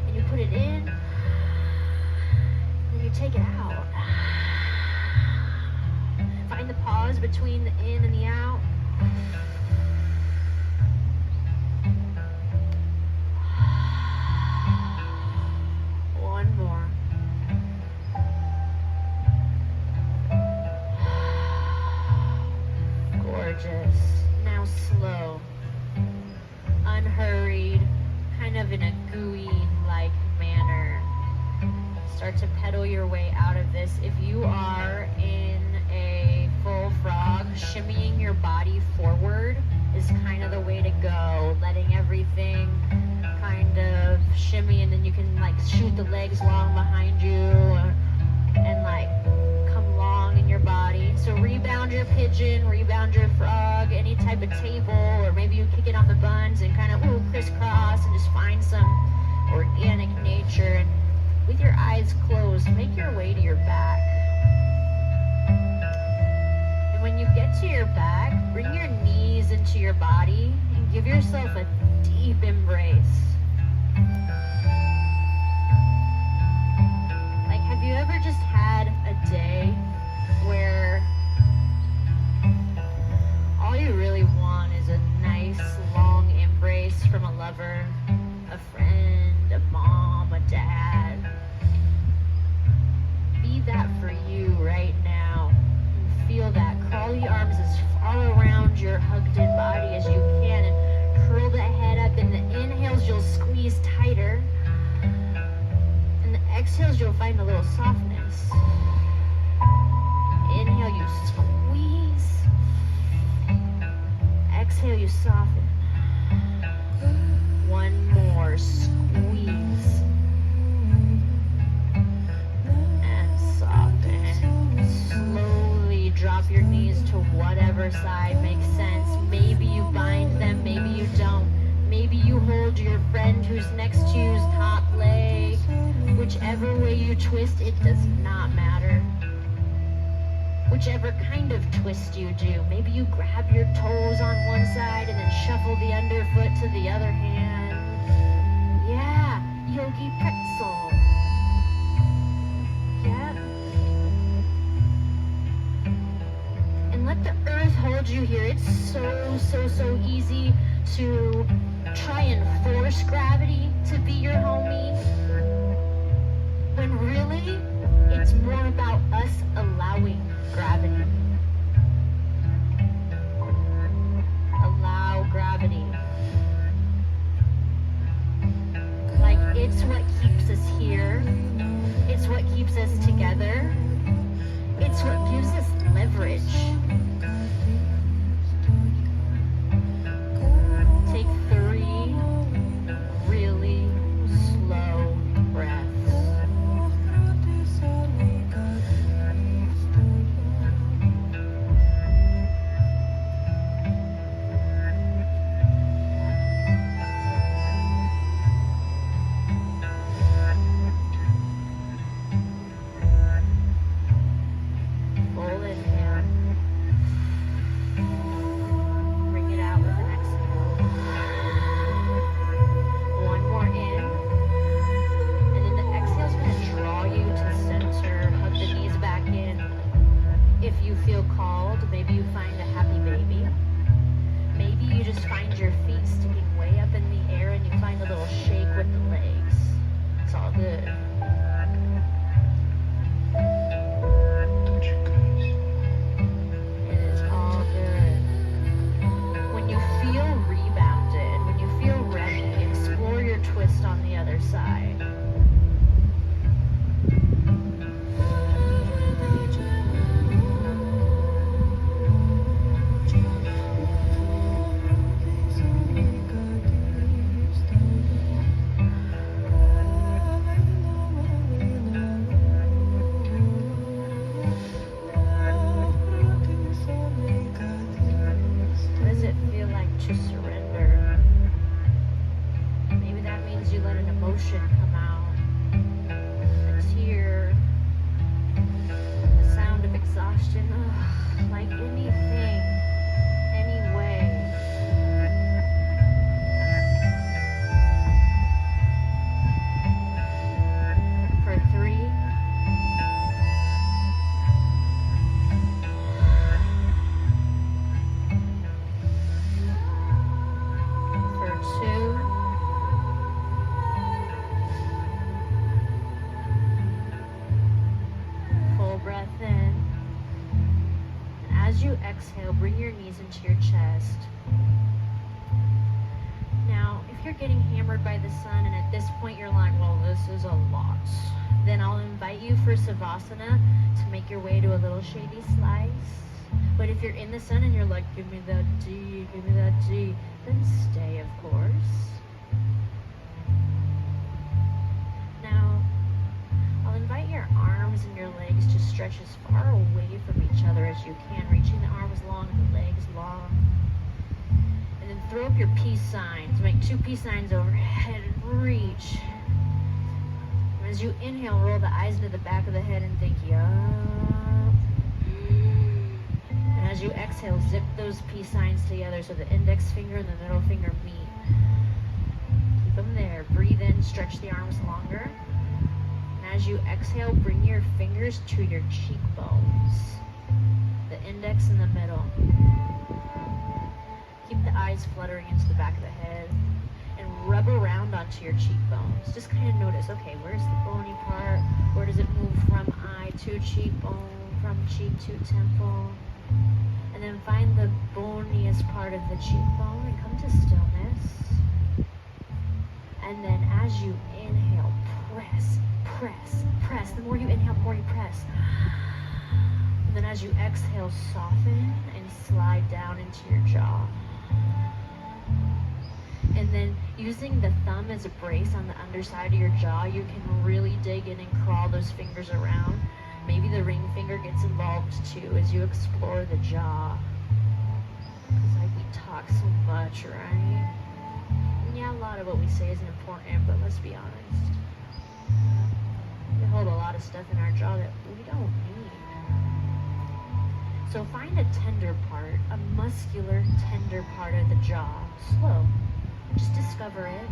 And you put it in, and you take it out. Find the pause between the in and the out. One more. Gorgeous. Now slow. Unhurried, kind of in a gooey-like manner. Start to pedal your way out of this. If you are in a full frog, shimmying your body forward is kind of the way to go. Letting everything kind of shimmy, and then you can like shoot the legs long behind you and like come long in your body. So rebound your pigeon, rebound your frog, any type of table, or maybe you kick it on the buns and kind of crisscross and just find some organic nature. And with your eyes closed, make your way to your back. And when you get to your back, bring your knees into your body and give yourself a deep embrace. Like, have you ever just had a day where all you really want is a nice long embrace from a lover, a friend, a mom, a dad? Be that for you right now. And feel that. Crawl the arms as far around your hugged-in body as you can and curl the head up. In the inhales, you'll squeeze tighter. In the exhales, you'll find a little softness. Inhale, you squeeze. Exhale, you soften. One more, squeeze. And soften. Slowly drop your knees to whatever side makes sense. Maybe you bind them, maybe you don't. Maybe you hold your friend who's next to you's top leg. Whichever way you twist, it does not matter. Whichever kind of twist you do. Maybe you grab your toes on one side and then shuffle the underfoot to the other hand. Yeah, yogi pretzel. Yeah. And let the earth hold you here. It's so easy to try and force gravity to be your homie, when really it's more about us allowing gravity. Allow gravity. Like, it's what keeps us here. It's what keeps us together. It's what gives us leverage. Take 3 really slow breaths. as you exhale, bring your knees into your chest. Now, if you're getting hammered by the sun and at this point you're like, well, this is a lot, then I'll invite you for Savasana to make your way to a little shady slice. But if you're in the sun and you're like, give me that D, then stay, of course. Now, I'll invite your arms and your legs to stretch as far away from each other as you can, reaching the arms long and the legs long. And then throw up your peace signs. Make 2 peace signs overhead and reach. And as you inhale, roll the eyes into the back of the head and think, yup. And as you exhale, zip those peace signs together so the index finger and the middle finger meet. Keep them there. Breathe in, stretch the arms longer. And as you exhale, bring your fingers to your cheekbones. The index in the middle. Keep the eyes fluttering into the back of the head and rub around onto your cheekbones. Just kind of notice, okay, where's the bony part? Where does it move from eye to cheekbone, from cheek to temple? And then find the boniest part of the cheekbone and come to stillness. And then as you inhale, press, press, press. The more you inhale, the more you press. And then as you exhale, soften and slide down into your jaw. And then using the thumb as a brace on the underside of your jaw, you can really dig in and crawl those fingers around. Maybe the ring finger gets involved too as you explore the jaw. Because like we talk so much, right? And yeah, a lot of what we say isn't important, but let's be honest. We hold a lot of stuff in our jaw that we don't need. So find a tender part, a muscular, tender part of the jaw. Slow. Just discover it.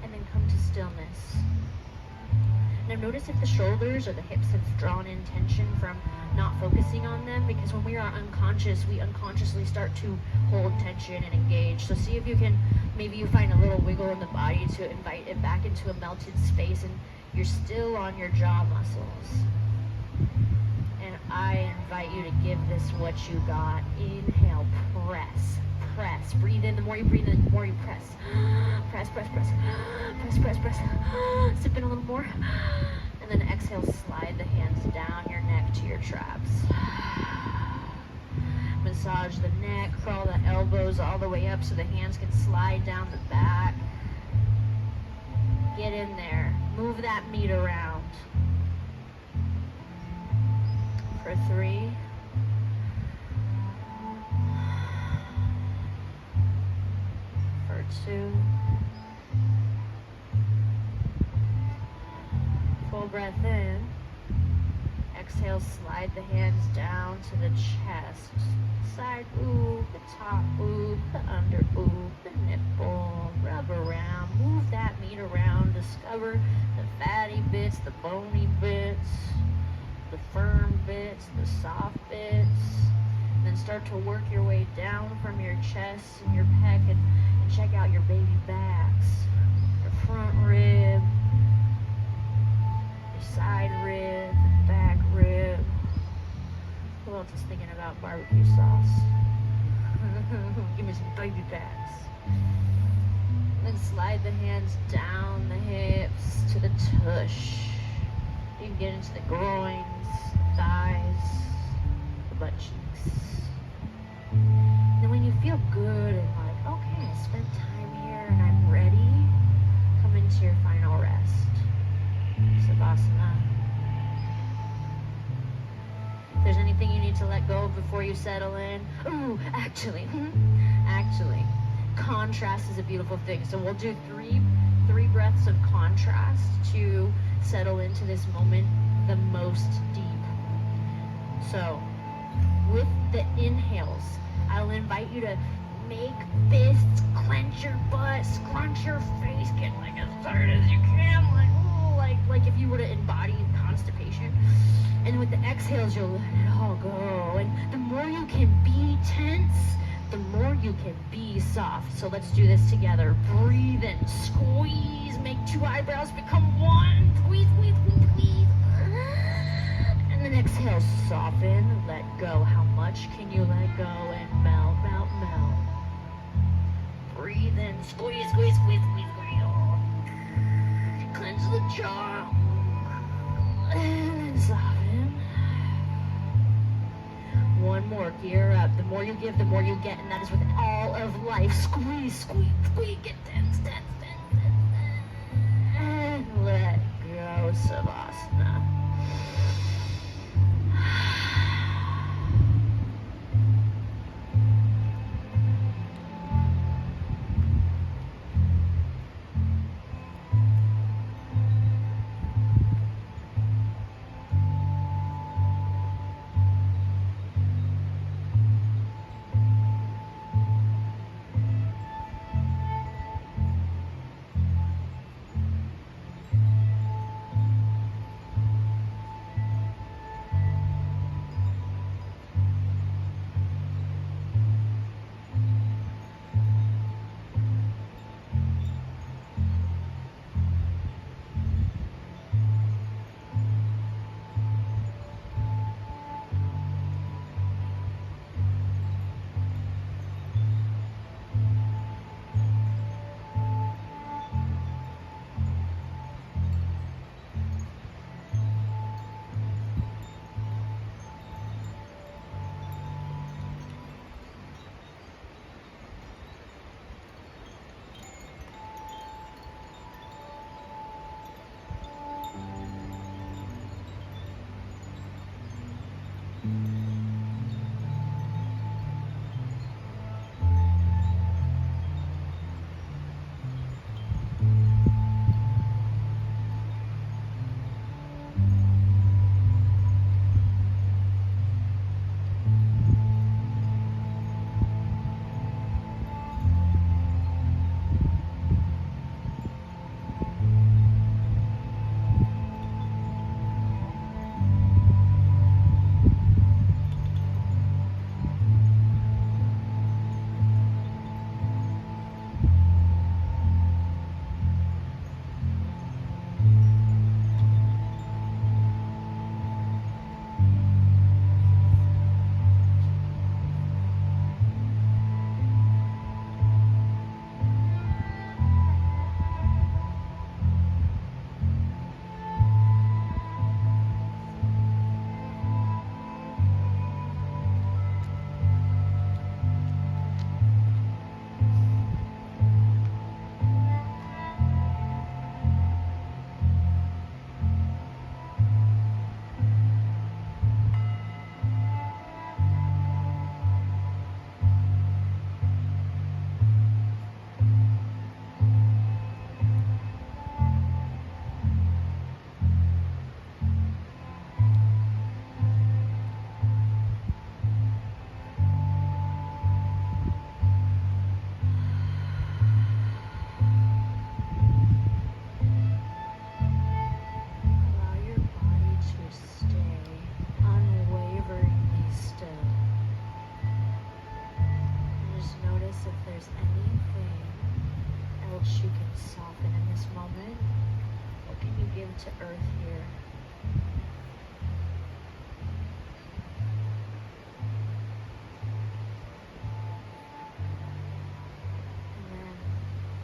And then come to stillness. Now notice if the shoulders or the hips have drawn in tension from not focusing on them, because when we are unconscious, we unconsciously start to hold tension and engage. So see if you can, maybe you find a little wiggle in the body to invite it back into a melted space and you're still on your jaw muscles. And I invite you to give this what you got. Inhale, press, press. Breathe in. The more you breathe in, the more you press. Press, press, press. Press, press, press. Sip in a little more. And then exhale, slide the hands down your neck to your traps. Massage the neck, crawl the elbows all the way up so the hands can slide down the back. Get in there. Move that meat around. For 3. For 2. Full breath in. Exhale, slide the hands down to the chest. Side boob, the top boob, the under boob, the nipple. Rub around, move that meat around. Discover the fatty bits, the bony bits, the firm bits, the soft bits. And then start to work your way down from your chest and your pec and check out your baby backs. Your front rib, your side rib, the back rib. Who else is thinking about barbecue sauce? Give me some baby backs. Then slide the hands down the hips to the tush. You can get into the groins, thighs, the butt cheeks. Then when you feel good and like, okay, I spent time here and I'm ready, come into your final rest. Savasana. If there's anything you need to let go of before you settle in, actually, contrast is a beautiful thing. So we'll do three breaths of contrast to settle into this moment the most deep. So with the inhales, I'll invite you to make fists, clench your butt, scrunch your face, get like as tired as you can, like if you were to embody constipation. And with the exhales, you'll let it all go. And the more you can be tense, the more you can be soft. So let's do this together. Breathe in, squeeze, make 2 eyebrows become 1. Squeeze, squeeze, squeeze, squeeze. And then exhale, soften, let go. How much can you let go? And melt, melt, melt. Breathe in, squeeze, squeeze, squeeze, squeeze, squeeze. Cleanse the jaw. And then soften. One more, gear up. The more you give, the more you get, and that is with all of life. Squeeze, squeeze, squeeze, get tense, tense, tense, tense. And let go, Savasana. To earth here. And then,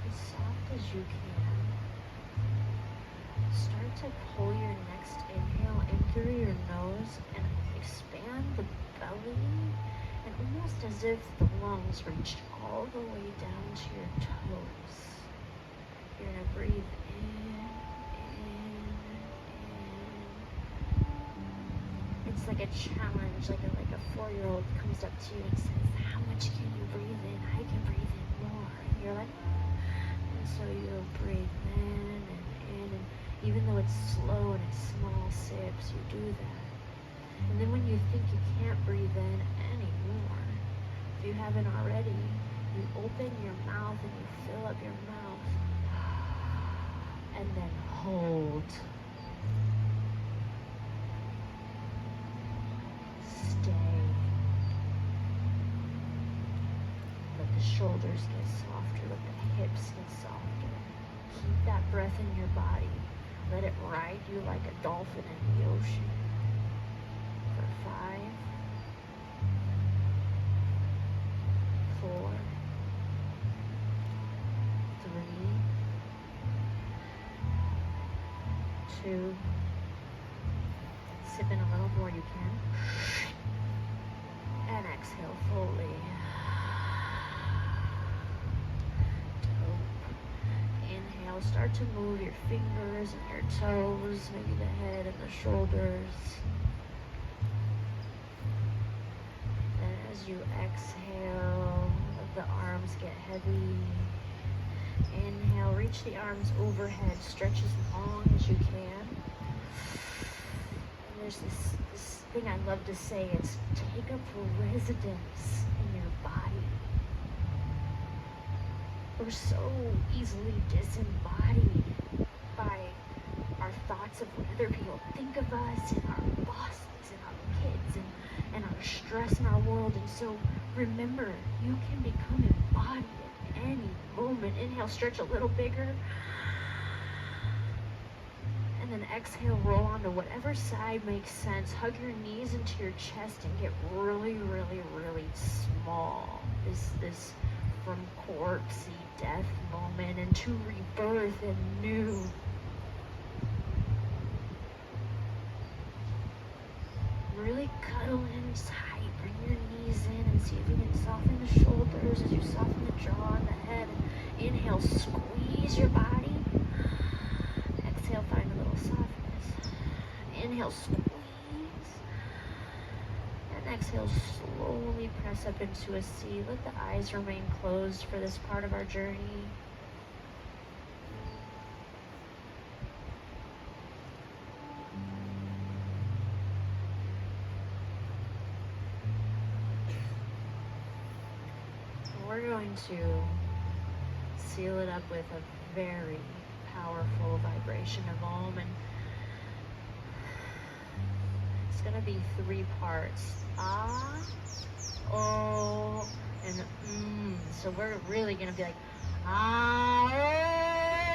as soft as you can, start to pull your next inhale in through your nose and expand the belly, and almost as if the lungs reached all the way down to your toes. You're gonna breathe in. It's like a challenge, like a 4-year-old comes up to you and says, how much can you breathe in? I can breathe in more. And you're like, and so you'll breathe in, and even though it's slow and it's small sips, you do that. And then when you think you can't breathe in anymore, if you haven't already, you open your mouth and you fill up your mouth, and then hold. Stay. Let the shoulders get softer, let the hips get softer. Keep that breath in your body. Let it ride you like a dolphin in the ocean. two. Sip in a little more, you can. And exhale fully. Dope. Inhale, start to move your fingers and your toes, maybe the head and the shoulders. And as you exhale, let the arms get heavy. Inhale, reach the arms overhead, stretch as long as you can. And there's this thing I love to say, it's take up residence in your body. We're so easily disembodied by our thoughts of what other people think of us and our bosses and our kids and our stress in our world. And so remember, you can become embodied at any moment. Inhale, stretch a little bigger. And then exhale, roll onto whatever side makes sense. Hug your knees into your chest and get really, really, really small. This from corpsey death moment into rebirth and new. Really cuddle in tight. Bring your knees in and see if you can soften the shoulders as you soften the jaw and the head. And inhale, squeeze your body. Exhale, find a little softness. Inhale, squeeze. And exhale, slowly press up into a C. Let the eyes remain closed for this part of our journey. We're going to seal it up with a very powerful vibration of Om, and it's going to be 3 parts. Ah, oh, and So we're really going to be like, ah,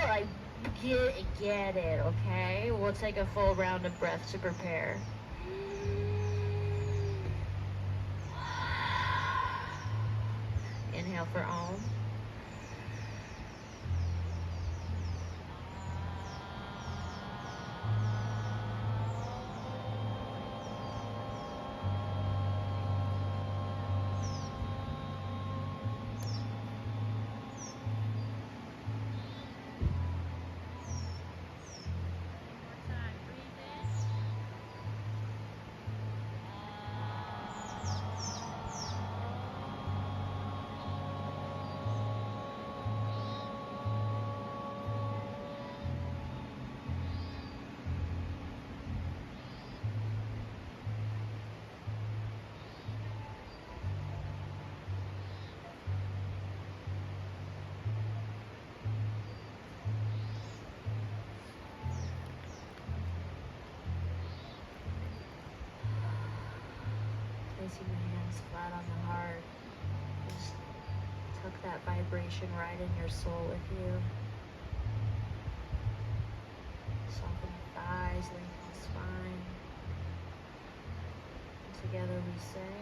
oh, like get it, okay? We'll take a full round of breath to prepare. Inhale for Om. Placing your hands flat on the heart. Just tuck that vibration right in your soul with you. Soften the thighs, lengthen the spine. And together we say,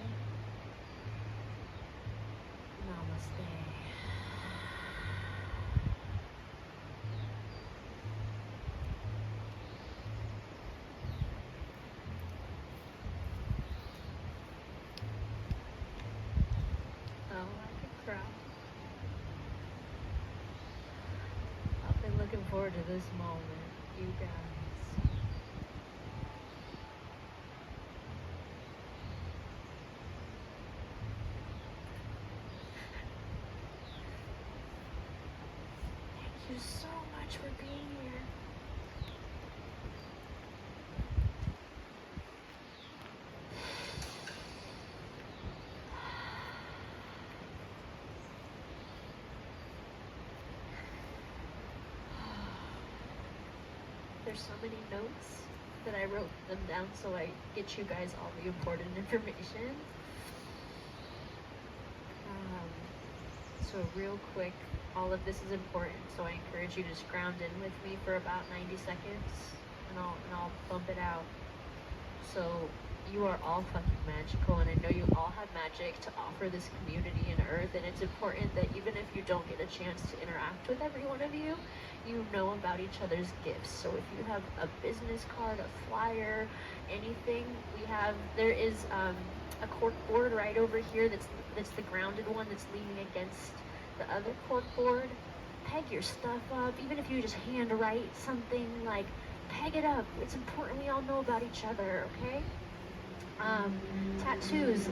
Namaste. I've been looking forward to this moment, you guys. Thank you so much for being here. There's so many notes that I wrote them down so I get you guys all the important information. So real quick, all of this is important, so I encourage you to just ground in with me for about 90 seconds and I'll bump it out. So you are all fucking magical, and I know you all have magic to offer this community and earth, and it's important that even if you don't get a chance to interact with every one of you, you know about each other's gifts. So if you have a business card, a flyer, anything, there is a cork board right over here that's the grounded one that's leaning against the other cork board. Peg your stuff up, even if you just hand write something, like peg it up. It's important we all know about each other, okay? Tattoos.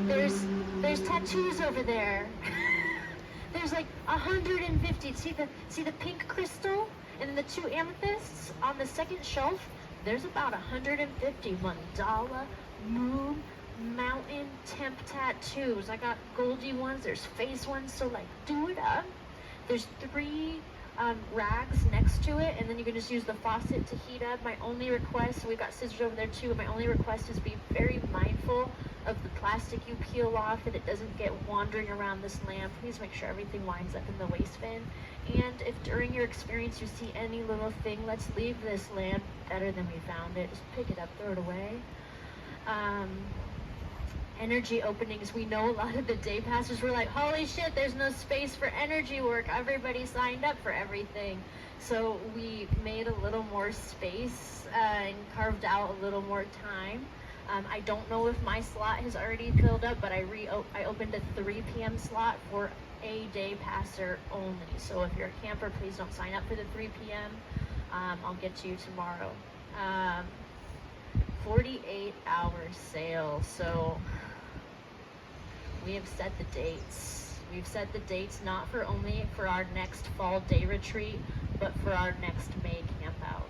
There's tattoos over there. There's like 150. See the pink crystal and the 2 amethysts on the second shelf? There's about 150 mandala, moon, mountain, temp tattoos. I got goldy ones, there's face ones, so like do it up. There's 3 rags next to it, and then you can just use the faucet to heat up. My only request, so we've got scissors over there too, my only request is be very mindful of the plastic you peel off, that it doesn't get wandering around this lamp. Please make sure everything winds up in the waste bin. And if during your experience you see any little thing, let's leave this lamp better than we found it. Just pick it up, throw it away. Energy openings. We know a lot of the day passers were like, holy shit, there's no space for energy work. Everybody signed up for everything. So we made a little more space and carved out a little more time. I don't know if my slot has already filled up, but I opened a 3 p.m. slot for a day passer only. So if you're a camper, please don't sign up for the 3 p.m. I'll get to you tomorrow. 48-hour sale. So we have set the dates. We've set the dates not for only for our next fall day retreat, but for our next May camp out.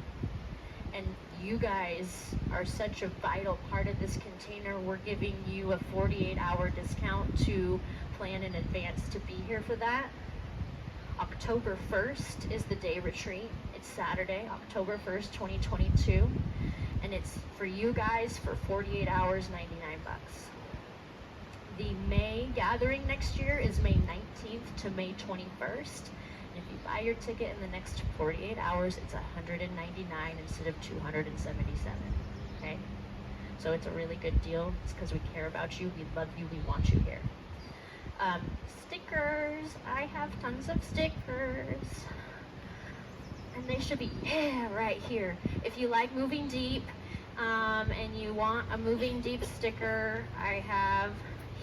And you guys are such a vital part of this container. We're giving you a 48-hour discount to plan in advance to be here for that. October 1st is the day retreat. It's Saturday, October 1st, 2022. And it's for you guys for 48 hours, 99 bucks. The May gathering next year is May 19th to May 21st. And if you buy your ticket in the next 48 hours, it's $199 instead of $277, okay? So it's a really good deal. It's because we care about you, we love you, we want you here. Stickers, I have tons of stickers. And they should be, right here. If you like Moving Deep, and you want a Moving Deep sticker, I have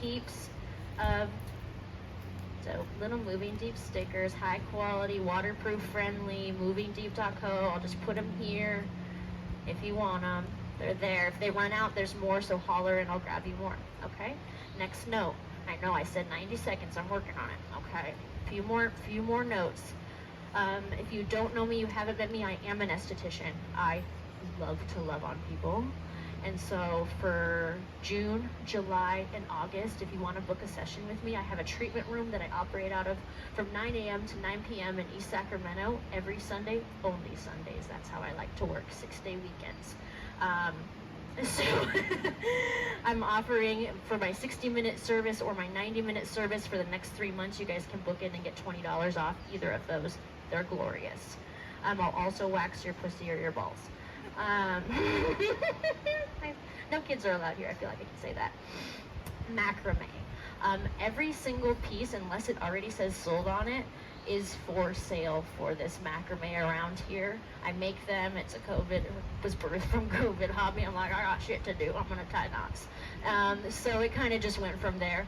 heaps of little Moving Deep stickers, high quality, waterproof friendly, movingdeep.co. I'll just put them here if you want them. They're there. If they run out, there's more, so holler and I'll grab you more, okay? Next note. I know I said 90 seconds, I'm working on it, okay? Few more notes. If you don't know me, you haven't met me, I am an esthetician. I love to love on people. And so for June, July, and August, if you want to book a session with me, I have a treatment room that I operate out of from 9 a.m. to 9 p.m. in East Sacramento every Sunday, only Sundays. That's how I like to work, 6-day weekends. So I'm offering for my 60-minute service or my 90-minute service for the next 3 months. You guys can book in and get $20 off either of those. They're glorious. I'll also wax your pussy or your balls. No kids are allowed here. I feel like I can say that. Macrame. Every single piece, unless it already says sold on it, is for sale for this macrame around here. I make them. It's was birthed from COVID hobby. I'm like, I got shit to do. I'm gonna tie knots. So it kind of just went from there.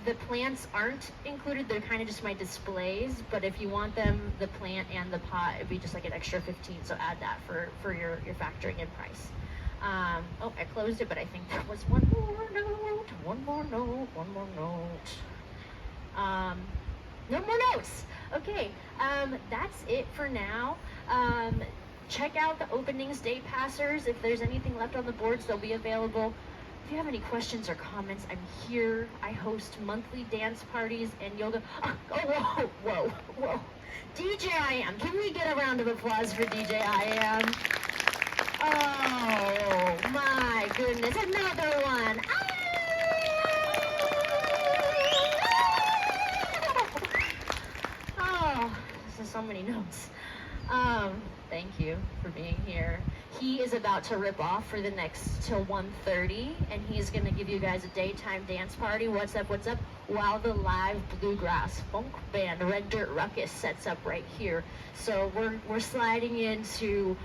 The plants aren't included. They're kind of just my displays, but if you want them, the plant and the pot, it'd be just like an extra 15, so add that for your factoring in price. Oh, I closed it, but I think there was one more note. No more notes. Okay, that's it for now. Check out the openings, day passers. If there's anything left on the boards, they'll be available. If you have any questions or comments, I'm here. I host monthly dance parties and yoga. Oh, whoa. DJ I Am. Can we get a round of applause for DJ I Am? Oh, my goodness. Another one. Oh, this is so many notes. Thank you for being here. he is about to rip off for the next till 1:30, and he's gonna give you guys a daytime dance party. What's up? What's up? While the live bluegrass funk band Red Dirt Ruckus sets up right here. So we're sliding into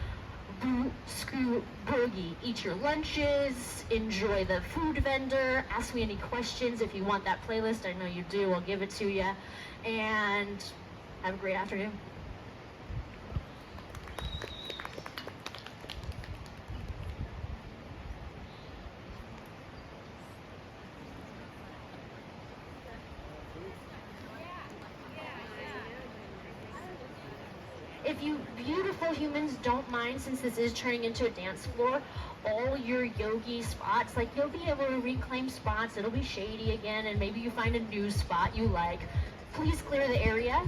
Boot Scoot Boogie. Eat your lunches, enjoy the food vendor, ask me any questions if you want that playlist. I know you do. I'll give it to you, and have a great afternoon. If you beautiful humans don't mind, since this is turning into a dance floor, all your yogi spots, like you'll be able to reclaim spots. It'll be shady again, and maybe you find a new spot you like. Please clear the area,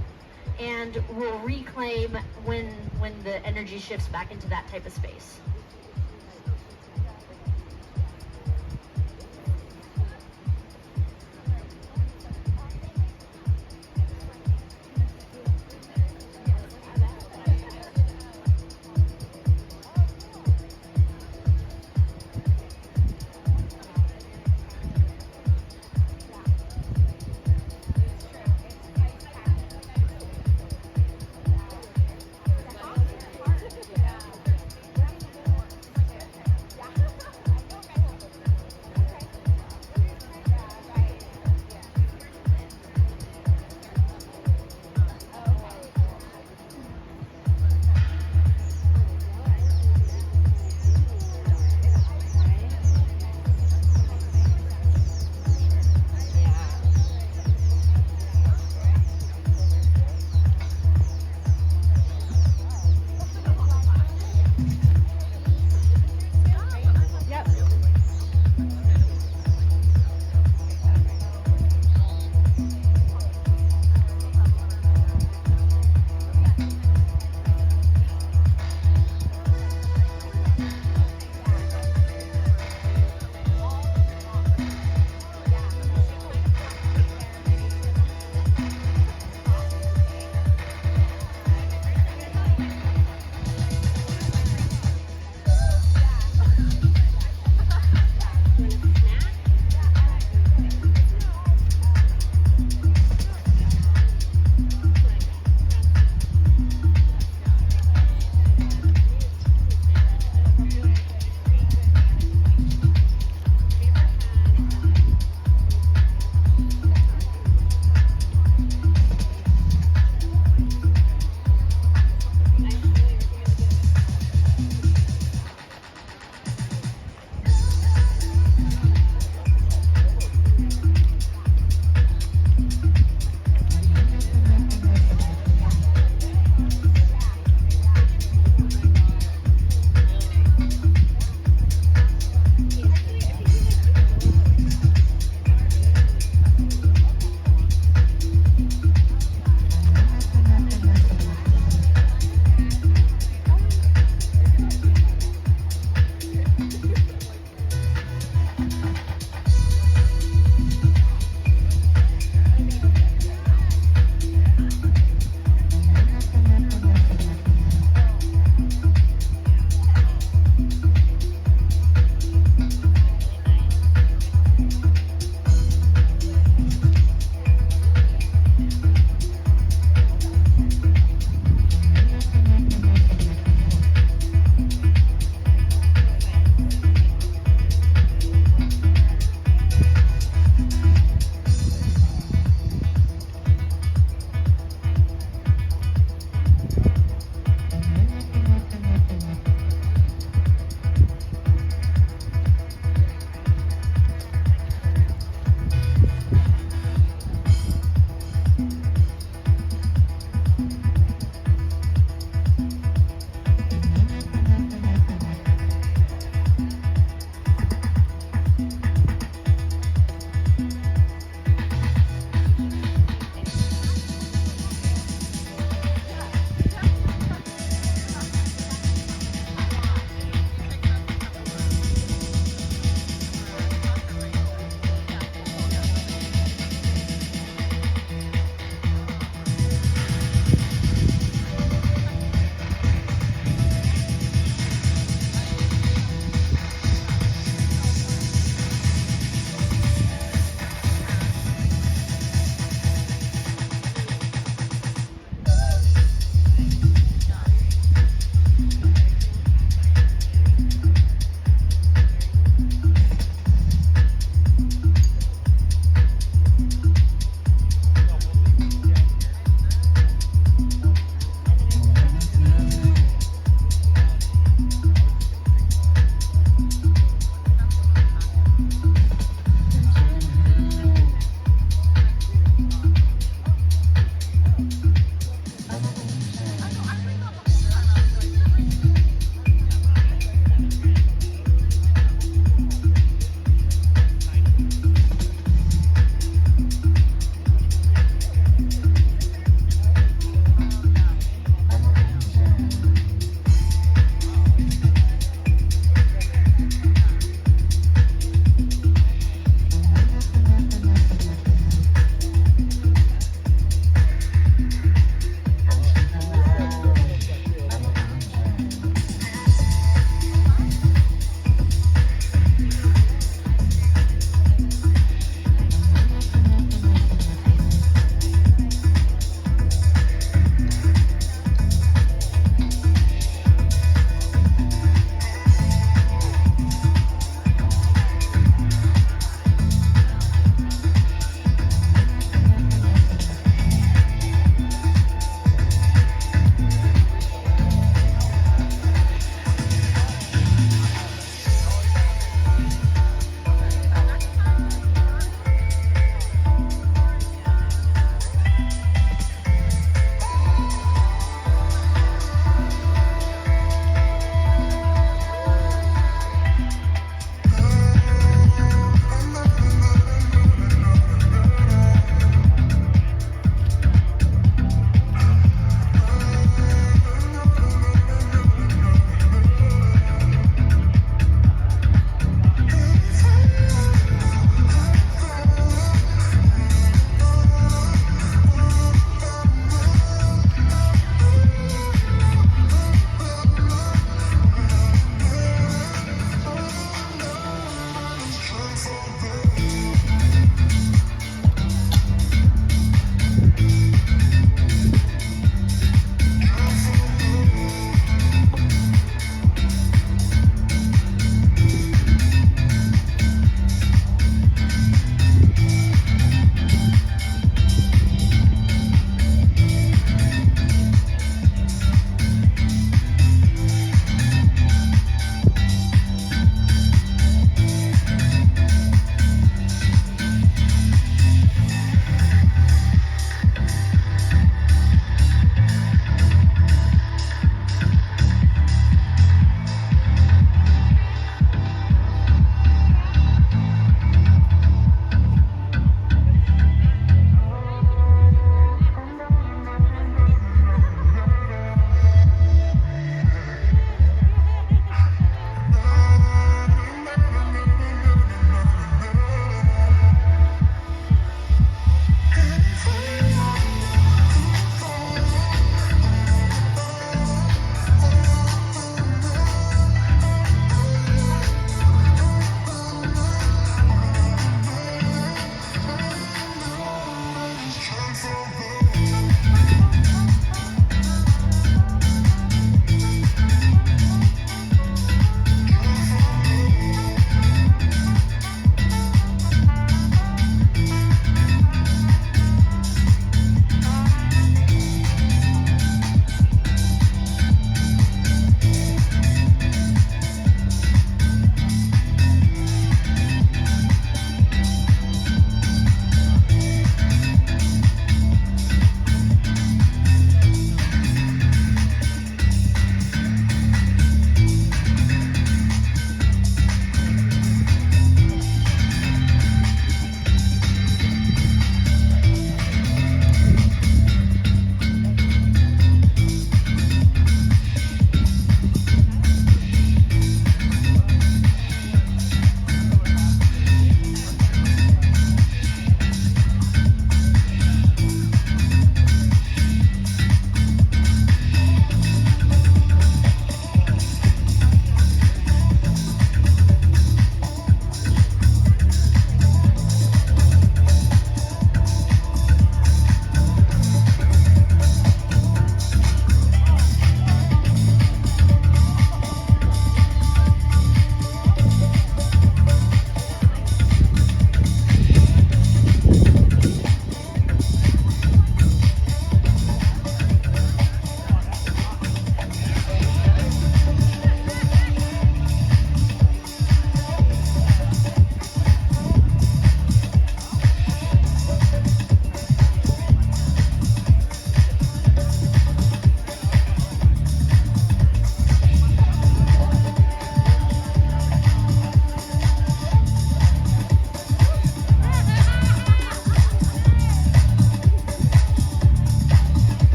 and we'll reclaim when the energy shifts back into that type of space.